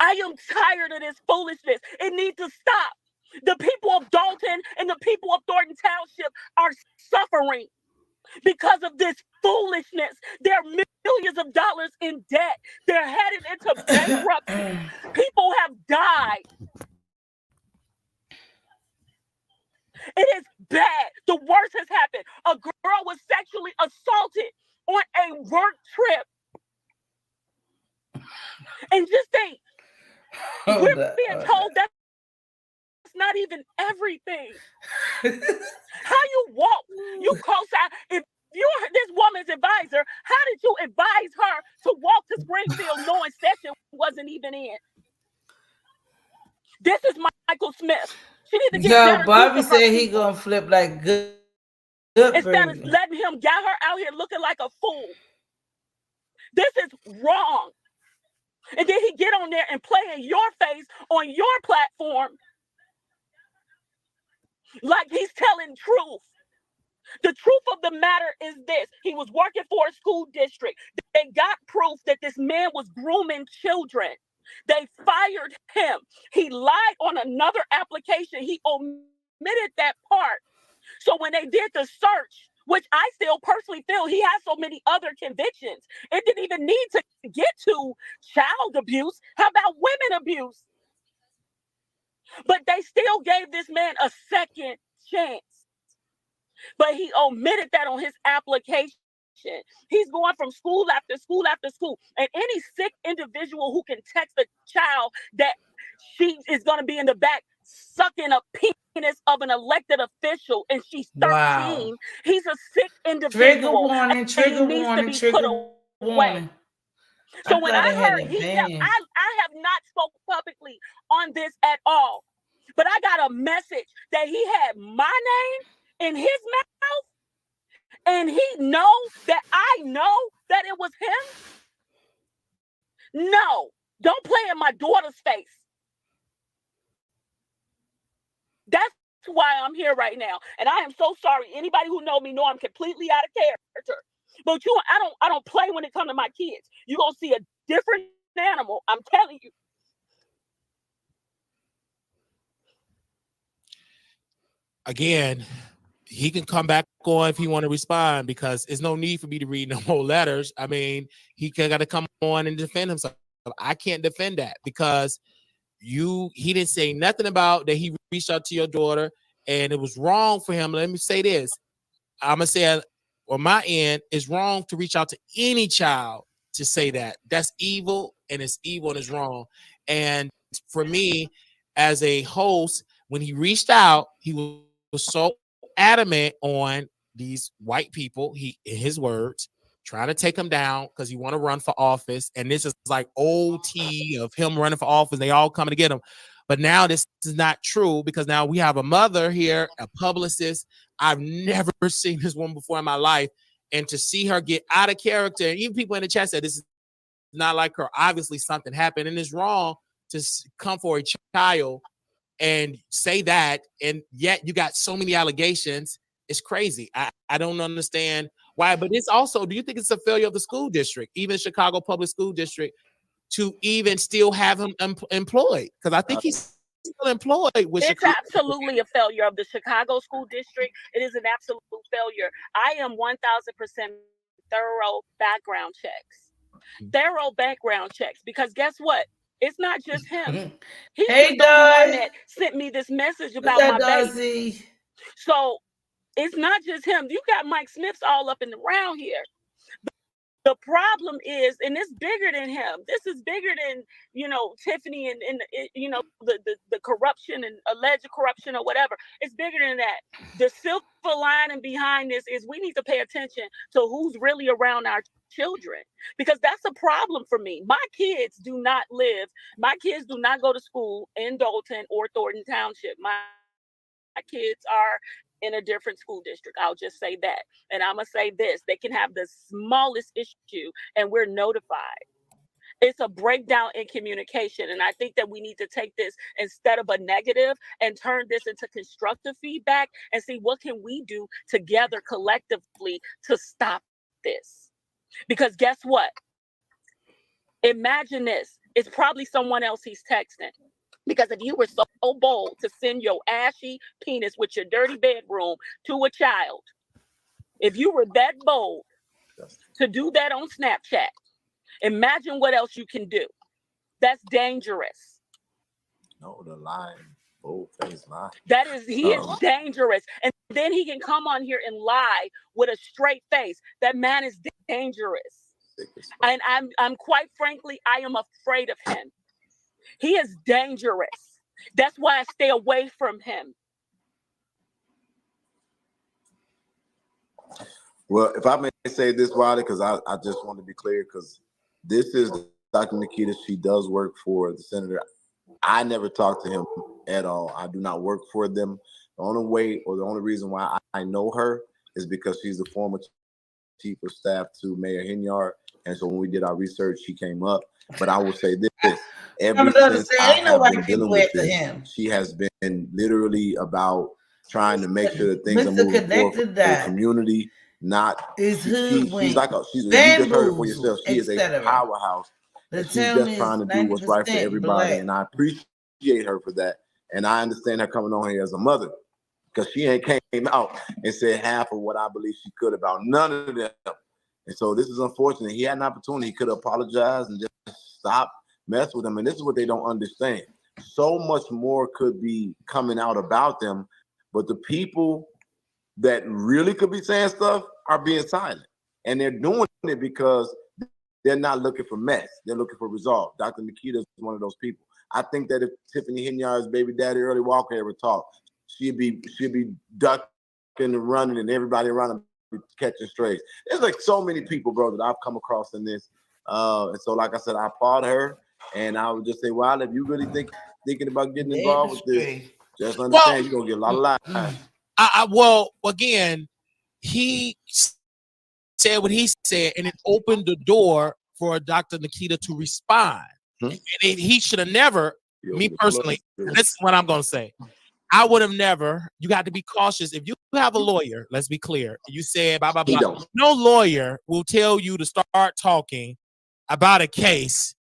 I am tired of this foolishness. It needs to stop. The people of Dalton and the people of Thornton Township are suffering because of this foolishness. They're millions of dollars in debt. They're headed into bankruptcy. People have died. It is bad. The worst has happened. A girl was sexually assaulted on a work trip. And just think, we're being told that's not even everything. How you walk, you co-sign. If you're this woman's advisor, how did you advise her to walk to Springfield knowing session wasn't even in? This is Michael Smith. She need to get better. Bobby said he gonna flip like good instead of letting him get her out here looking like a fool. This is wrong. And then he get on there and play in your face on your platform like he's telling truth. The truth of the matter is this. He was working for a school district. They got proof that this man was grooming children. They fired him. He lied on another application. He omitted that part. So when they did the search, which I still personally feel he has so many other convictions, it didn't even need to get to child abuse. How about women abuse? But they still gave this man a second chance. But he omitted that on his application. He's going from school after school after school. And any sick individual who can text a child that she is going to be in the back sucking a penis of an elected official and she's 13, wow. He's a sick individual. Trigger warning. So when I heard I have not spoken publicly on this at all. But I got a message that he had my name in his mouth. And he knows that I know that it was him. No, don't play in my daughter's face. That's why I'm here right now. And I am so sorry. Anybody who know me know I'm completely out of character. But I don't play when it comes to my kids. You're going to see a different animal. I'm telling you. Again, he can come back on if he want to respond, because there's no need for me to read no more letters. I mean, he got to come on and defend himself. I can't defend that, because he didn't say nothing about that he reached out to your daughter, and it was wrong for him. Let me say this. I'm going to say on my end, it's wrong to reach out to any child to say that. That's evil, and it's evil, and it's wrong. And for me, as a host, when he reached out, he was so adamant on these white people, in his words, trying to take him down because he want to run for office. And this is like OT of him running for office. They all coming to get him. But now this is not true, because now we have a mother here, a publicist. I've never seen this woman before in my life. And to see her get out of character, and even people in the chat said this is not like her. Obviously something happened, and it's wrong to come for a child and say that, and yet you got so many allegations. It's crazy. I don't understand why, but it's also, do you think it's a failure of the school district, even Chicago Public School District, to even still have him employed? Because I think he's still employed with It's Chicago. absolutely a failure of the Chicago School District. It is an absolute failure. I am 1,000% thorough background checks. Thorough background checks, because guess what? It's not just him. He's Hey, the one Doug. that sent me this message about my baby. So it's not just him. You got Mike Smiths all up and around here. The problem is, and it's bigger than him. This is bigger than, Tiffany and the corruption and alleged corruption or whatever. It's bigger than that. The silver lining behind this is we need to pay attention to who's really around our children, because that's a problem for me. My kids do not go to school in Dalton or Thornton Township. My kids are in a different school district. I'll just say that. And I'm going to say this. They can have the smallest issue and we're notified. It's a breakdown in communication. And I think that we need to take this instead of a negative and turn this into constructive feedback and see what can we do together collectively to stop this. Because guess what? Imagine this. It's probably someone else he's texting. Because if you were so bold to send your ashy penis with your dirty bedroom to a child, if you were that bold to do that on Snapchat, imagine what else you can do. That's dangerous. No, the line. Bold-faced lie. He is dangerous. And then he can come on here and lie with a straight face. That man is dangerous. And I'm quite frankly, I am afraid of him. He is dangerous. That's why I stay away from him. Well, if I may say this, Wiley, because I just want to be clear, because this is Dr. Nikita. She does work for the senator. I never talked to him at all. I do not work for them. The only way, or the only reason why I know her is because she's the former chief of staff to Mayor Henyard. And so when we did our research, she came up. But I will say this, ever since I have been dealing with this, she has been literally about trying to make sure that things are moving forward for the community. She's like you just heard it for yourself. She is a powerhouse. She's just trying to do what's right for everybody. And I appreciate her for that. And I understand her coming on here as a mother, because she ain't came out and said half of what I believe she could about none of them. And so this is unfortunate. He had an opportunity. He could have apologized and just stop mess with them. And this is what they don't understand. So much more could be coming out about them, but the people that really could be saying stuff are being silent. And they're doing it because they're not looking for mess. They're looking for resolve. Dr. Nikita is one of those people. I think that if Tiffany Henyard's baby daddy, Early Walker, ever talked, she'd be ducking and running and everybody around him catching strays. There's like so many people, bro, that I've come across in this. And so, like I said, I applaud her. And I would just say, well, if you really thinking about getting involved with this, just understand you're going to get a lot of lies. Well, again, he said what he said, and it opened the door for Dr. Nikita to respond. And he should have never, me personally, this is what I'm going to say. I would have never. You got to be cautious. If you have a lawyer, let's be clear. You said blah blah blah. No lawyer will tell you to start talking about a case.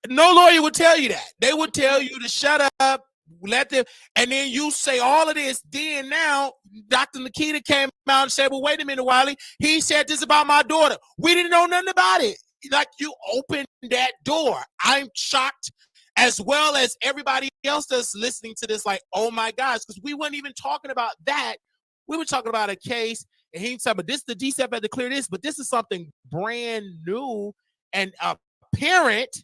No lawyer would tell you that. They would tell you to shut up, let them, and then you say all of this. Then now, Dr. Nikita came out and said, "Well, wait a minute, Wiley. He said this about my daughter. We didn't know nothing about it." Like, you opened that door. I'm shocked, as well as everybody else that's listening to this. Like, oh my gosh, because we weren't even talking about that. We were talking about a case, and he said, "But this, the DCF had to clear this, but this is something brand new." And a parent,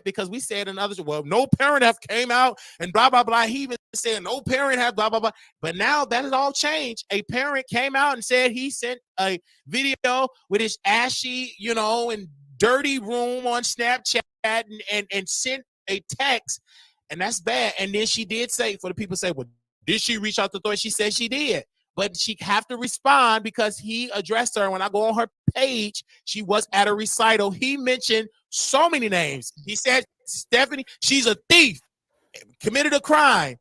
because we said in others, well, no parent have came out and blah blah blah. He even said no parent have blah blah blah. But now that has all changed. A parent came out and said he sent a video with his ashy, and dirty room on Snapchat and sent a text, and that's bad. And then she did say, for the people say, well, did she reach out to authority? She said she did. But she have to respond because he addressed her. When I go on her page, she was at a recital. He mentioned so many names. He said, Stephanie, she's a thief, committed a crime.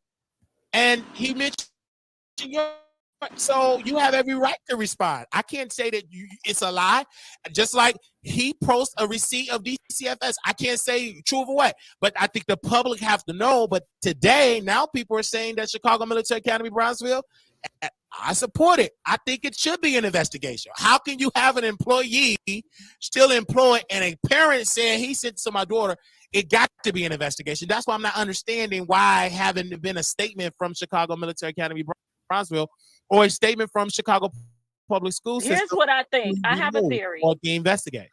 And he mentioned your, so you have every right to respond. I can't say that it's a lie. Just like he posts a receipt of DCFS. I can't say true or what, but I think the public have to know. But today, now people are saying that Chicago Military Academy, Brownsville, I support it. I think it should be an investigation. How can you have an employee still employed and a parent saying he sent to my daughter? It got to be an investigation. That's why I'm not understanding why haven't been a statement from Chicago Military Academy, Brownsville, or a statement from Chicago Public School System. Here's what I think. I have a theory. Or to investigate.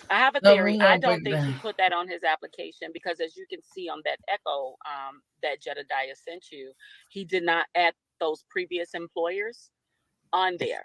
I have a theory. I don't think he put that on his application because, as you can see on that echo that Jedidiah sent you, he did not add those previous employers on there.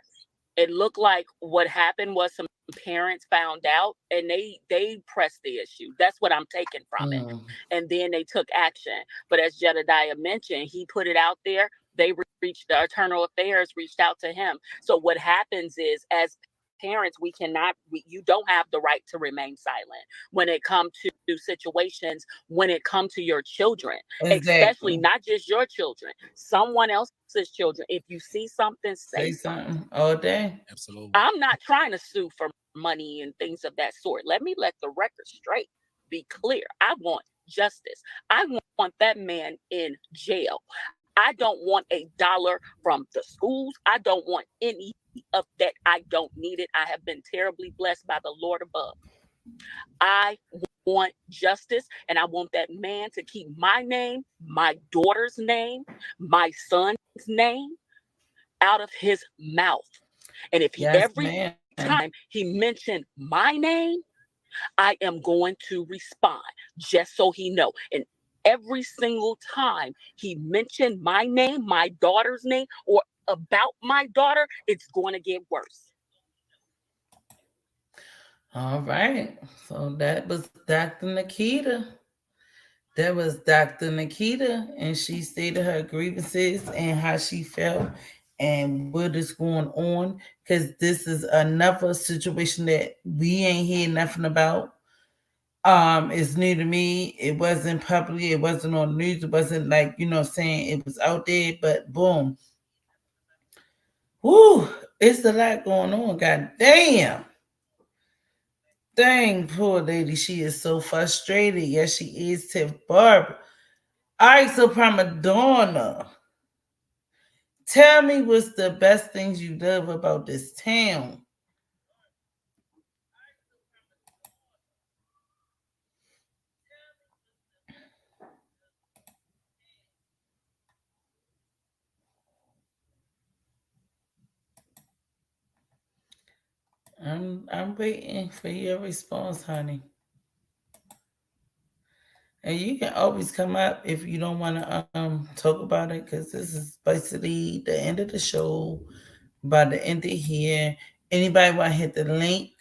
It looked like what happened was some parents found out and they pressed the issue. That's what I'm taking from it. And then they took action. But as Jedidiah mentioned, he put it out there. They reached, the Internal Affairs reached out to him. So what happens is, as parents, you don't have the right to remain silent when it comes to situations, when it comes to your children, especially not just your children, someone else's children. If you see something, say something all day. Absolutely. I'm not trying to sue for money and things of that sort. Let me let the record straight be clear. I want justice. I want that man in jail. I don't want $1 from the schools. I don't want any of that. I don't need it. I have been terribly blessed by the Lord above. I want justice, and I want that man to keep my name, my daughter's name, my son's name out of his mouth. And if every time he mentioned my name, I am going to respond, just so he know. And every single time he mentioned my name, my daughter's name, or about my daughter, it's going to get worse. All right. So that was Dr. Nikita. That was Dr. Nikita, and she stated her grievances and how she felt and what is going on, because this is another situation that we ain't hear nothing about. It's new to me. It wasn't public. It wasn't on the news. It wasn't like, saying it was out there, but boom. Whoo, it's a lot going on. God damn. Dang, poor lady. She is so frustrated. Yes, she is, Tiff Barbara. All right, so Prima Donna, tell me what's the best things you love about this town. I'm waiting for your response, honey. And you can always come up if you don't want to talk about it, because this is basically the end of the show. By the end of here, anybody want to hit the link?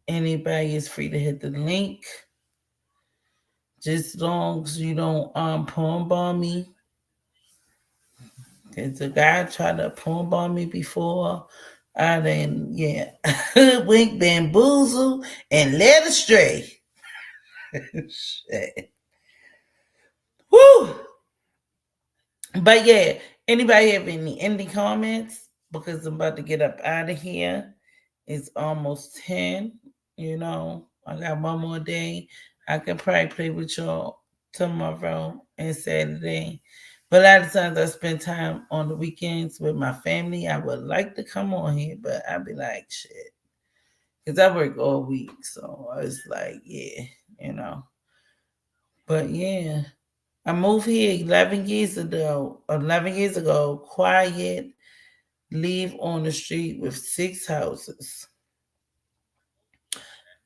Anybody is free to hit the link. Just as long as you don't porn bomb me. Because the guy tried to porn bomb me before. I then, wink, bamboozle, and led astray. Shit. Woo! But yeah, anybody have any comments? Because I'm about to get up out of here. It's almost 10. You know, I got one more day. I can probably play with y'all tomorrow and Saturday. But a lot of times I spend time on the weekends with my family. I would like to come on here, but I'd be like, shit. Because I work all week. So I was like, yeah, you know. But yeah. I moved here 11 years ago. 11 years ago, quiet, live on the street with 6 houses.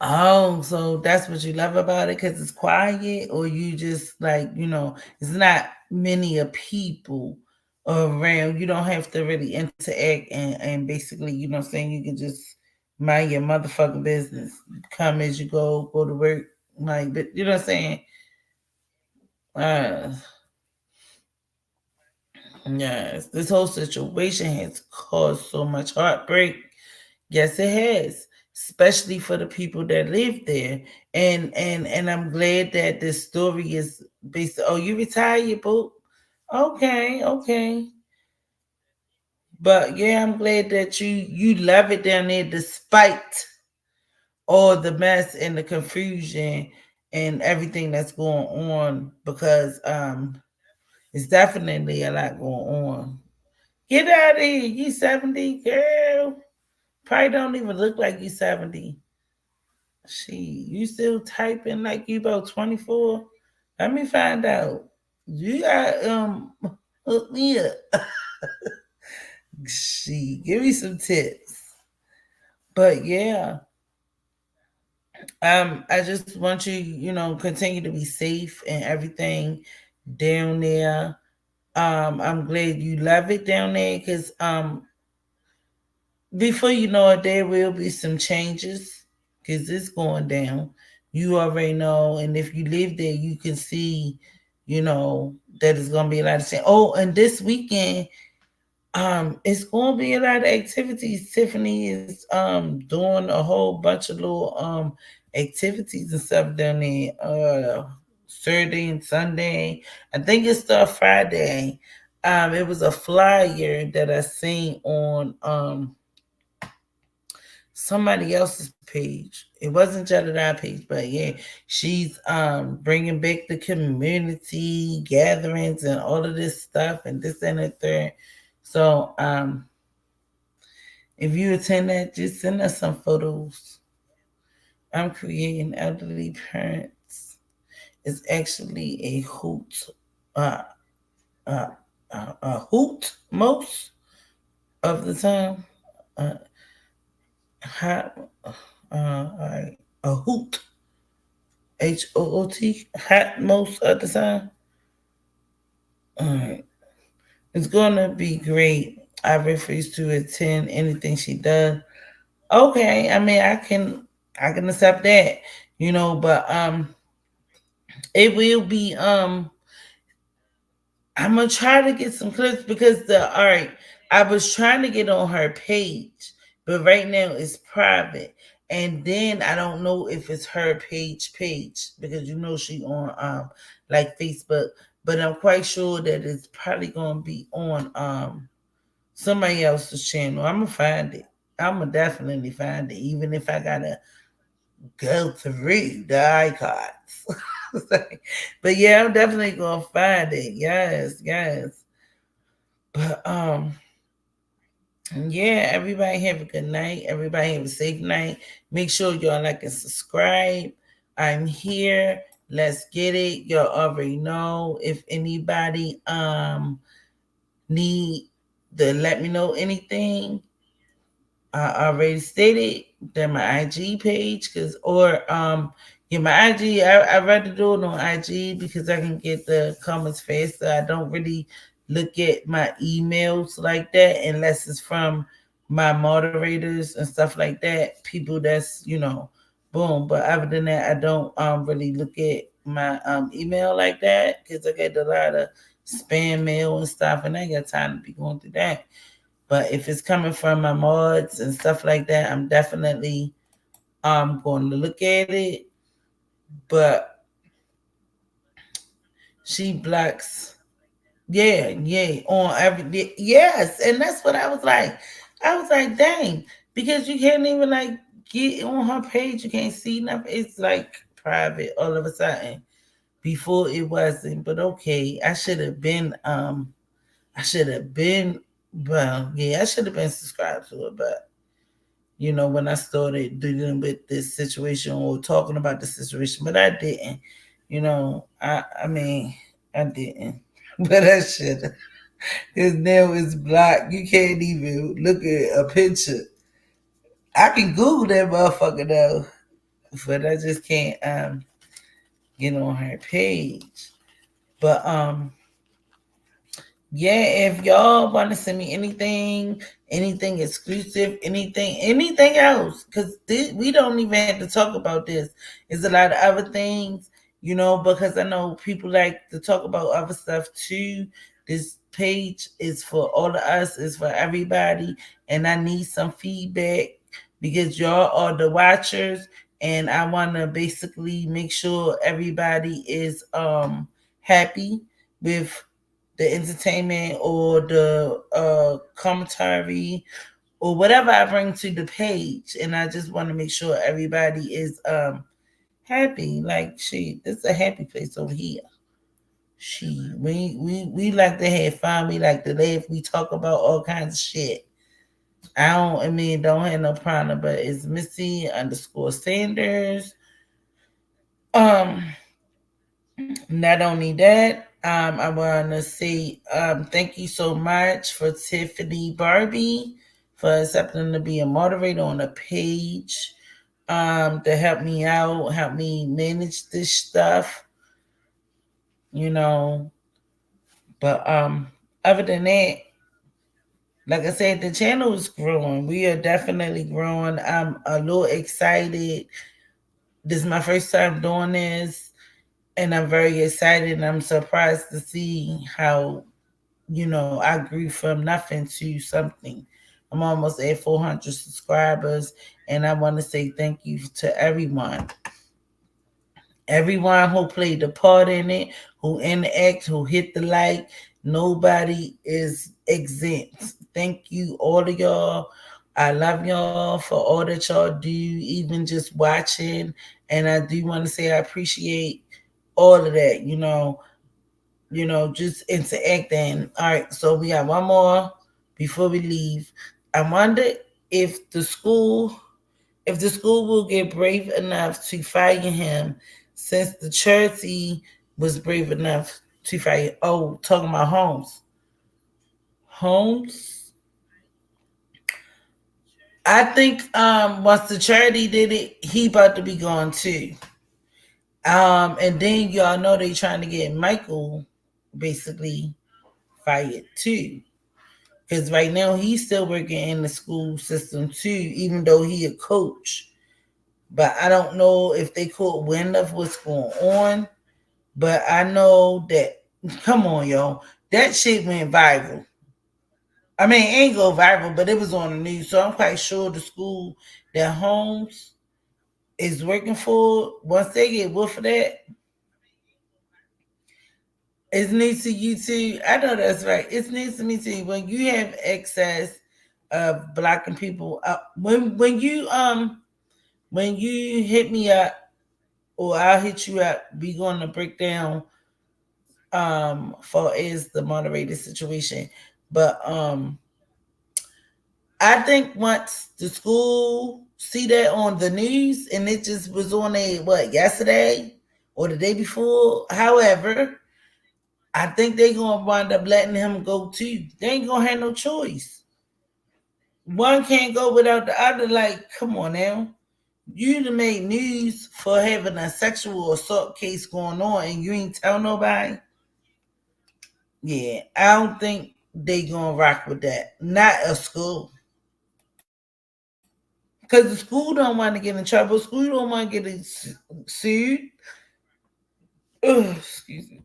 Oh, so that's what you love about it because it's quiet, or you just like, it's not many of people around. You don't have to really interact and basically, you know what I'm saying? You can just mind your motherfucking business. Come as you go to work. Like, but you know what I'm saying? Uh, Yes, this whole situation has caused so much heartbreak. Yes, it has, especially for the people that live there. And I'm glad that this story is based. Oh, you retired, boo? Okay, okay. But yeah, I'm glad that you love it down there, despite all the mess and the confusion and everything that's going on. Because it's definitely a lot going on. Get out of here. You 70, girl. Probably don't even look like you 70. She, you still typing like you about 24? Let me find out. You got hook me up. She, give me some tips. But yeah, I just want you, continue to be safe and everything down there. I'm glad you love it down there because before you know it, there will be some changes because it's going down. You already know, and if you live there, you can see, that it's gonna be a lot of change. Oh, and this weekend, it's gonna be a lot of activities. Tiffany is doing a whole bunch of little activities and stuff down there. Saturday and Sunday. I think it started Friday. It was a flyer that I seen on somebody else's page. It wasn't Jedidiah page, but yeah, she's bringing back the community gatherings and all of this stuff and this and the third. So if you attend that, just send us some photos. I'm creating elderly parents. It's actually a hoot, uh, uh, a hoot most of the time. Uh, hot, a hoot HOOT, hot most of the time. All right. It's gonna be great. I refuse to attend anything she does. Okay, I mean I can accept that, but it will be I'm gonna try to get some clips because all right, I was trying to get on her page, but right now it's private. And then I don't know if it's her page because she on like Facebook, but I'm quite sure that it's probably gonna be on somebody else's channel. I'm gonna find it. I'm gonna definitely find it, even if I gotta go through the icons. But yeah, I'm definitely gonna find it. Yes, yes. But yeah, everybody have a good night. Everybody have a safe night. Make sure y'all like and subscribe. I'm here. Let's get it. Y'all already know. If anybody need to let me know anything, I already stated that my IG page, my IG. I rather do it on IG because I can get the comments faster. I don't really look at my emails like that unless it's from my moderators and stuff like that. People that's boom. But other than that, I don't really look at my email like that because I get a lot of spam mail and stuff, and I ain't got time to be going through that. But if it's coming from my mods and stuff like that, I'm definitely going to look at it. But she blocks Yeah, on every yes, and that's what I was like. I was like, dang, because you can't even like get on her page. You can't see nothing. It's like private all of a sudden. Before it wasn't, but okay, I should have been. I should have been. Well, yeah, I should have been subscribed to it, but when I started dealing with this situation or talking about the situation, but I didn't. I mean, I didn't, but I should have. His name is blocked. You can't even look at a picture. I can Google that motherfucker though, but I just can't get on her page. But yeah, if y'all want to send me anything exclusive, anything else, because we don't even have to talk about this. There's a lot of other things, because I know people like to talk about other stuff too. This page is for all of us, it's for everybody, and I need some feedback because y'all are the watchers, and I want to basically make sure everybody is happy with the entertainment or the commentary or whatever I bring to the page, and I just want to make sure everybody is happy. Like, this is a happy place over here. We like to have fun. We like to laugh. We talk about all kinds of shit. Don't have no problem, but it's Missy_Sanders. Not only that, I want to say thank you so much for Tiffany Barbie for accepting to be a moderator on the page to help me out, help me manage this stuff, But other than that, like I said, the channel is growing. We are definitely growing. I'm a little excited. This is my first time doing this, and I'm very excited. And I'm surprised to see how, I grew from nothing to something. I'm almost at 400 subscribers, and I want to say thank you to everyone. Everyone who played a part in it, who interact, who hit the like. Nobody is exempt. Thank you, all of y'all. I love y'all for all that y'all do, even just watching. And I do want to say I appreciate all of that, just interacting. All right, so we got one more before we leave. I wonder if the school will get brave enough to fire him, since the charity was brave enough to fire. Oh, talking about Holmes. I think once the charity did it, he about to be gone too. And then y'all know they trying to get Michael basically fired too. Because right now he's still working in the school system too, even though he a coach. But I don't know if they caught wind of what's going on. But I know that, come on, y'all, that shit went viral. I mean, it ain't go viral, but it was on the news. So I'm quite sure the school that Holmes is working for, once they get wolf of that, it's news to you too. I know that's right. It's news to me too. When you have access of blocking people up, when you hit me up or I'll hit you up, we gonna break down for is the moderated situation. But I think once the school see that on the news, and it just was on yesterday or the day before, however, I think they gonna wind up letting him go too. They ain't gonna have no choice. One can't go without the other. Like, come on now. You done made news for having a sexual assault case going on and you ain't tell nobody. Yeah, I don't think they gonna rock with that. Not a school. Because the school don't want to get in trouble. School don't want to get sued. Ugh, excuse me.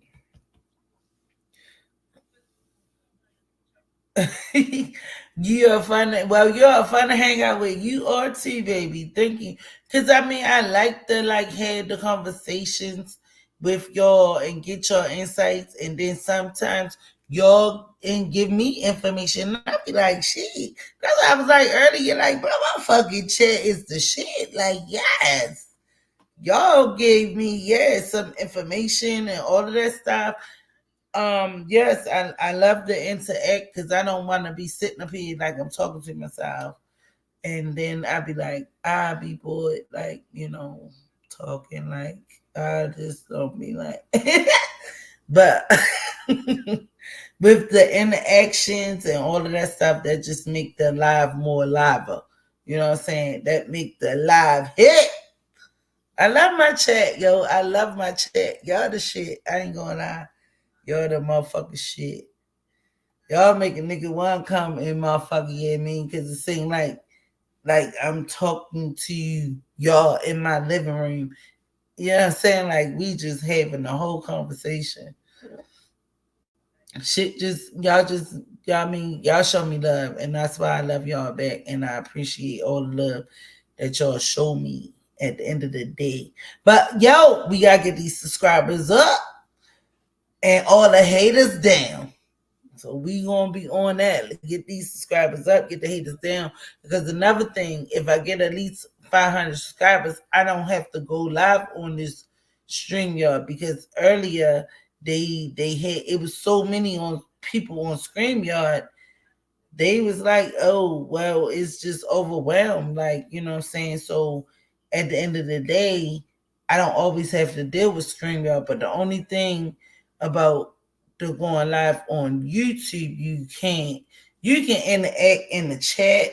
You're fun to hang out with. You are too, baby. Thank you. Because I like to have the conversations with y'all and get your insights, and then sometimes y'all and give me information. And I be like, shit. That's what I was like earlier. Like, bro, my fucking chat is the shit. Like, yes. Y'all gave me, some information and all of that stuff. Yes, I love to interact because I don't want to be sitting up here like I'm talking to myself. And then I be bored, like, talking like I just don't be like but with the interactions and all of that stuff, that just make the live more liver. You know what I'm saying? That make the live hit. I love my chat, yo. I love my chat. Y'all the shit. I ain't gonna lie. Y'all the motherfucking shit. Y'all make a nigga want to come in motherfucking me because it seems like I'm talking to y'all in my living room. You know what I'm saying? Like we just having a whole conversation. Shit y'all show me love, and that's why I love y'all back, and I appreciate all the love that y'all show me at the end of the day. But yo, we gotta get these subscribers up and all the haters down. So we gonna be on that. Get these subscribers up, get the haters down. Because another thing, if I get at least 500 subscribers, I don't have to go live on this StreamYard, because earlier they had, it was so many on people on StreamYard. They was like, oh well, it's just overwhelmed, like, you know what I'm saying. So at the end of the day, I don't always have to deal with StreamYard. But the only thing about the going live on YouTube, you can interact in the chat,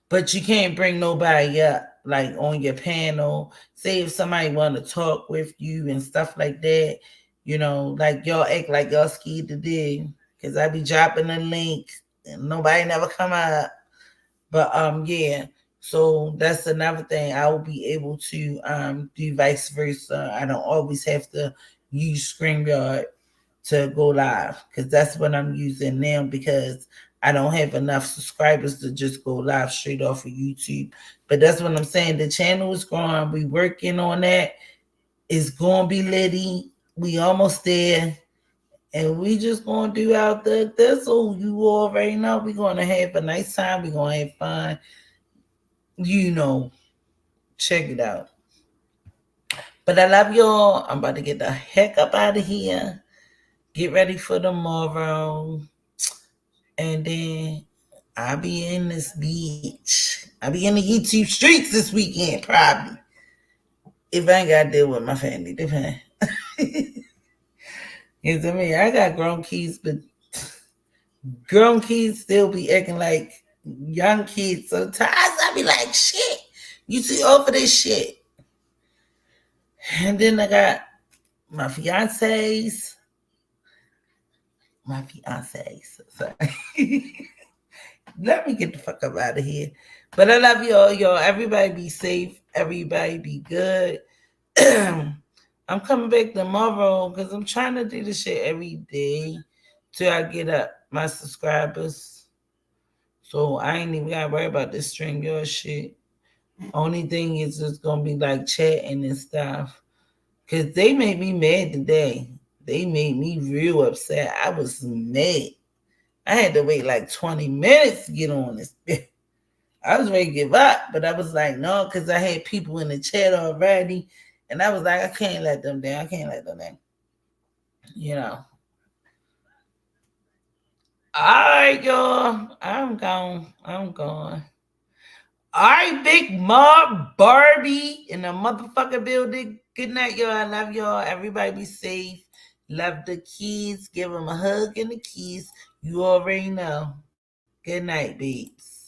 but you can't bring nobody up like on your panel. Say if somebody want to talk with you and stuff like that, like y'all act like y'all scared to do, because I be dropping a link and nobody never come up. But yeah. So that's another thing. I will be able to do vice versa. I don't always have to use StreamYard to go live, because that's what I'm using now, because I don't have enough subscribers to just go live straight off of YouTube. But that's what I'm saying. The channel is growing. We working on that. It's going to be litty. We almost there. And we just going to do out the so you already know we're going to have a nice time. We're going to have fun. Check it out. But I love y'all. I'm about to get the heck up out of here. Get ready for tomorrow. And then I'll be in this beach. I'll be in the YouTube streets this weekend, probably. If I ain't got to deal with my family, depend. Because I got grown kids, but grown kids still be acting like young kids. Sometimes I be like, shit, you too old for this shit. And then I got my fiancés. Sorry. Let me get the fuck up out of here. But I love y'all. Everybody be safe. Everybody be good. I'm coming back tomorrow because I'm trying to do this shit every day till I get up my subscribers. So I ain't even got to worry about this StreamYard shit. Only thing is just going to be like chatting and stuff. Because they made me mad today. They made me real upset. I was mad. I had to wait like 20 minutes to get on this. I was ready to give up, but I was like, no, because I had people in the chat already. And I was like, I can't let them down. All right, y'all. I'm gone. All right, Big Mob Barbie in the motherfucker building. Good night, y'all. I love y'all. Everybody be safe. Love the kids. Give them a hug and a kiss. You already know. Good night, babes.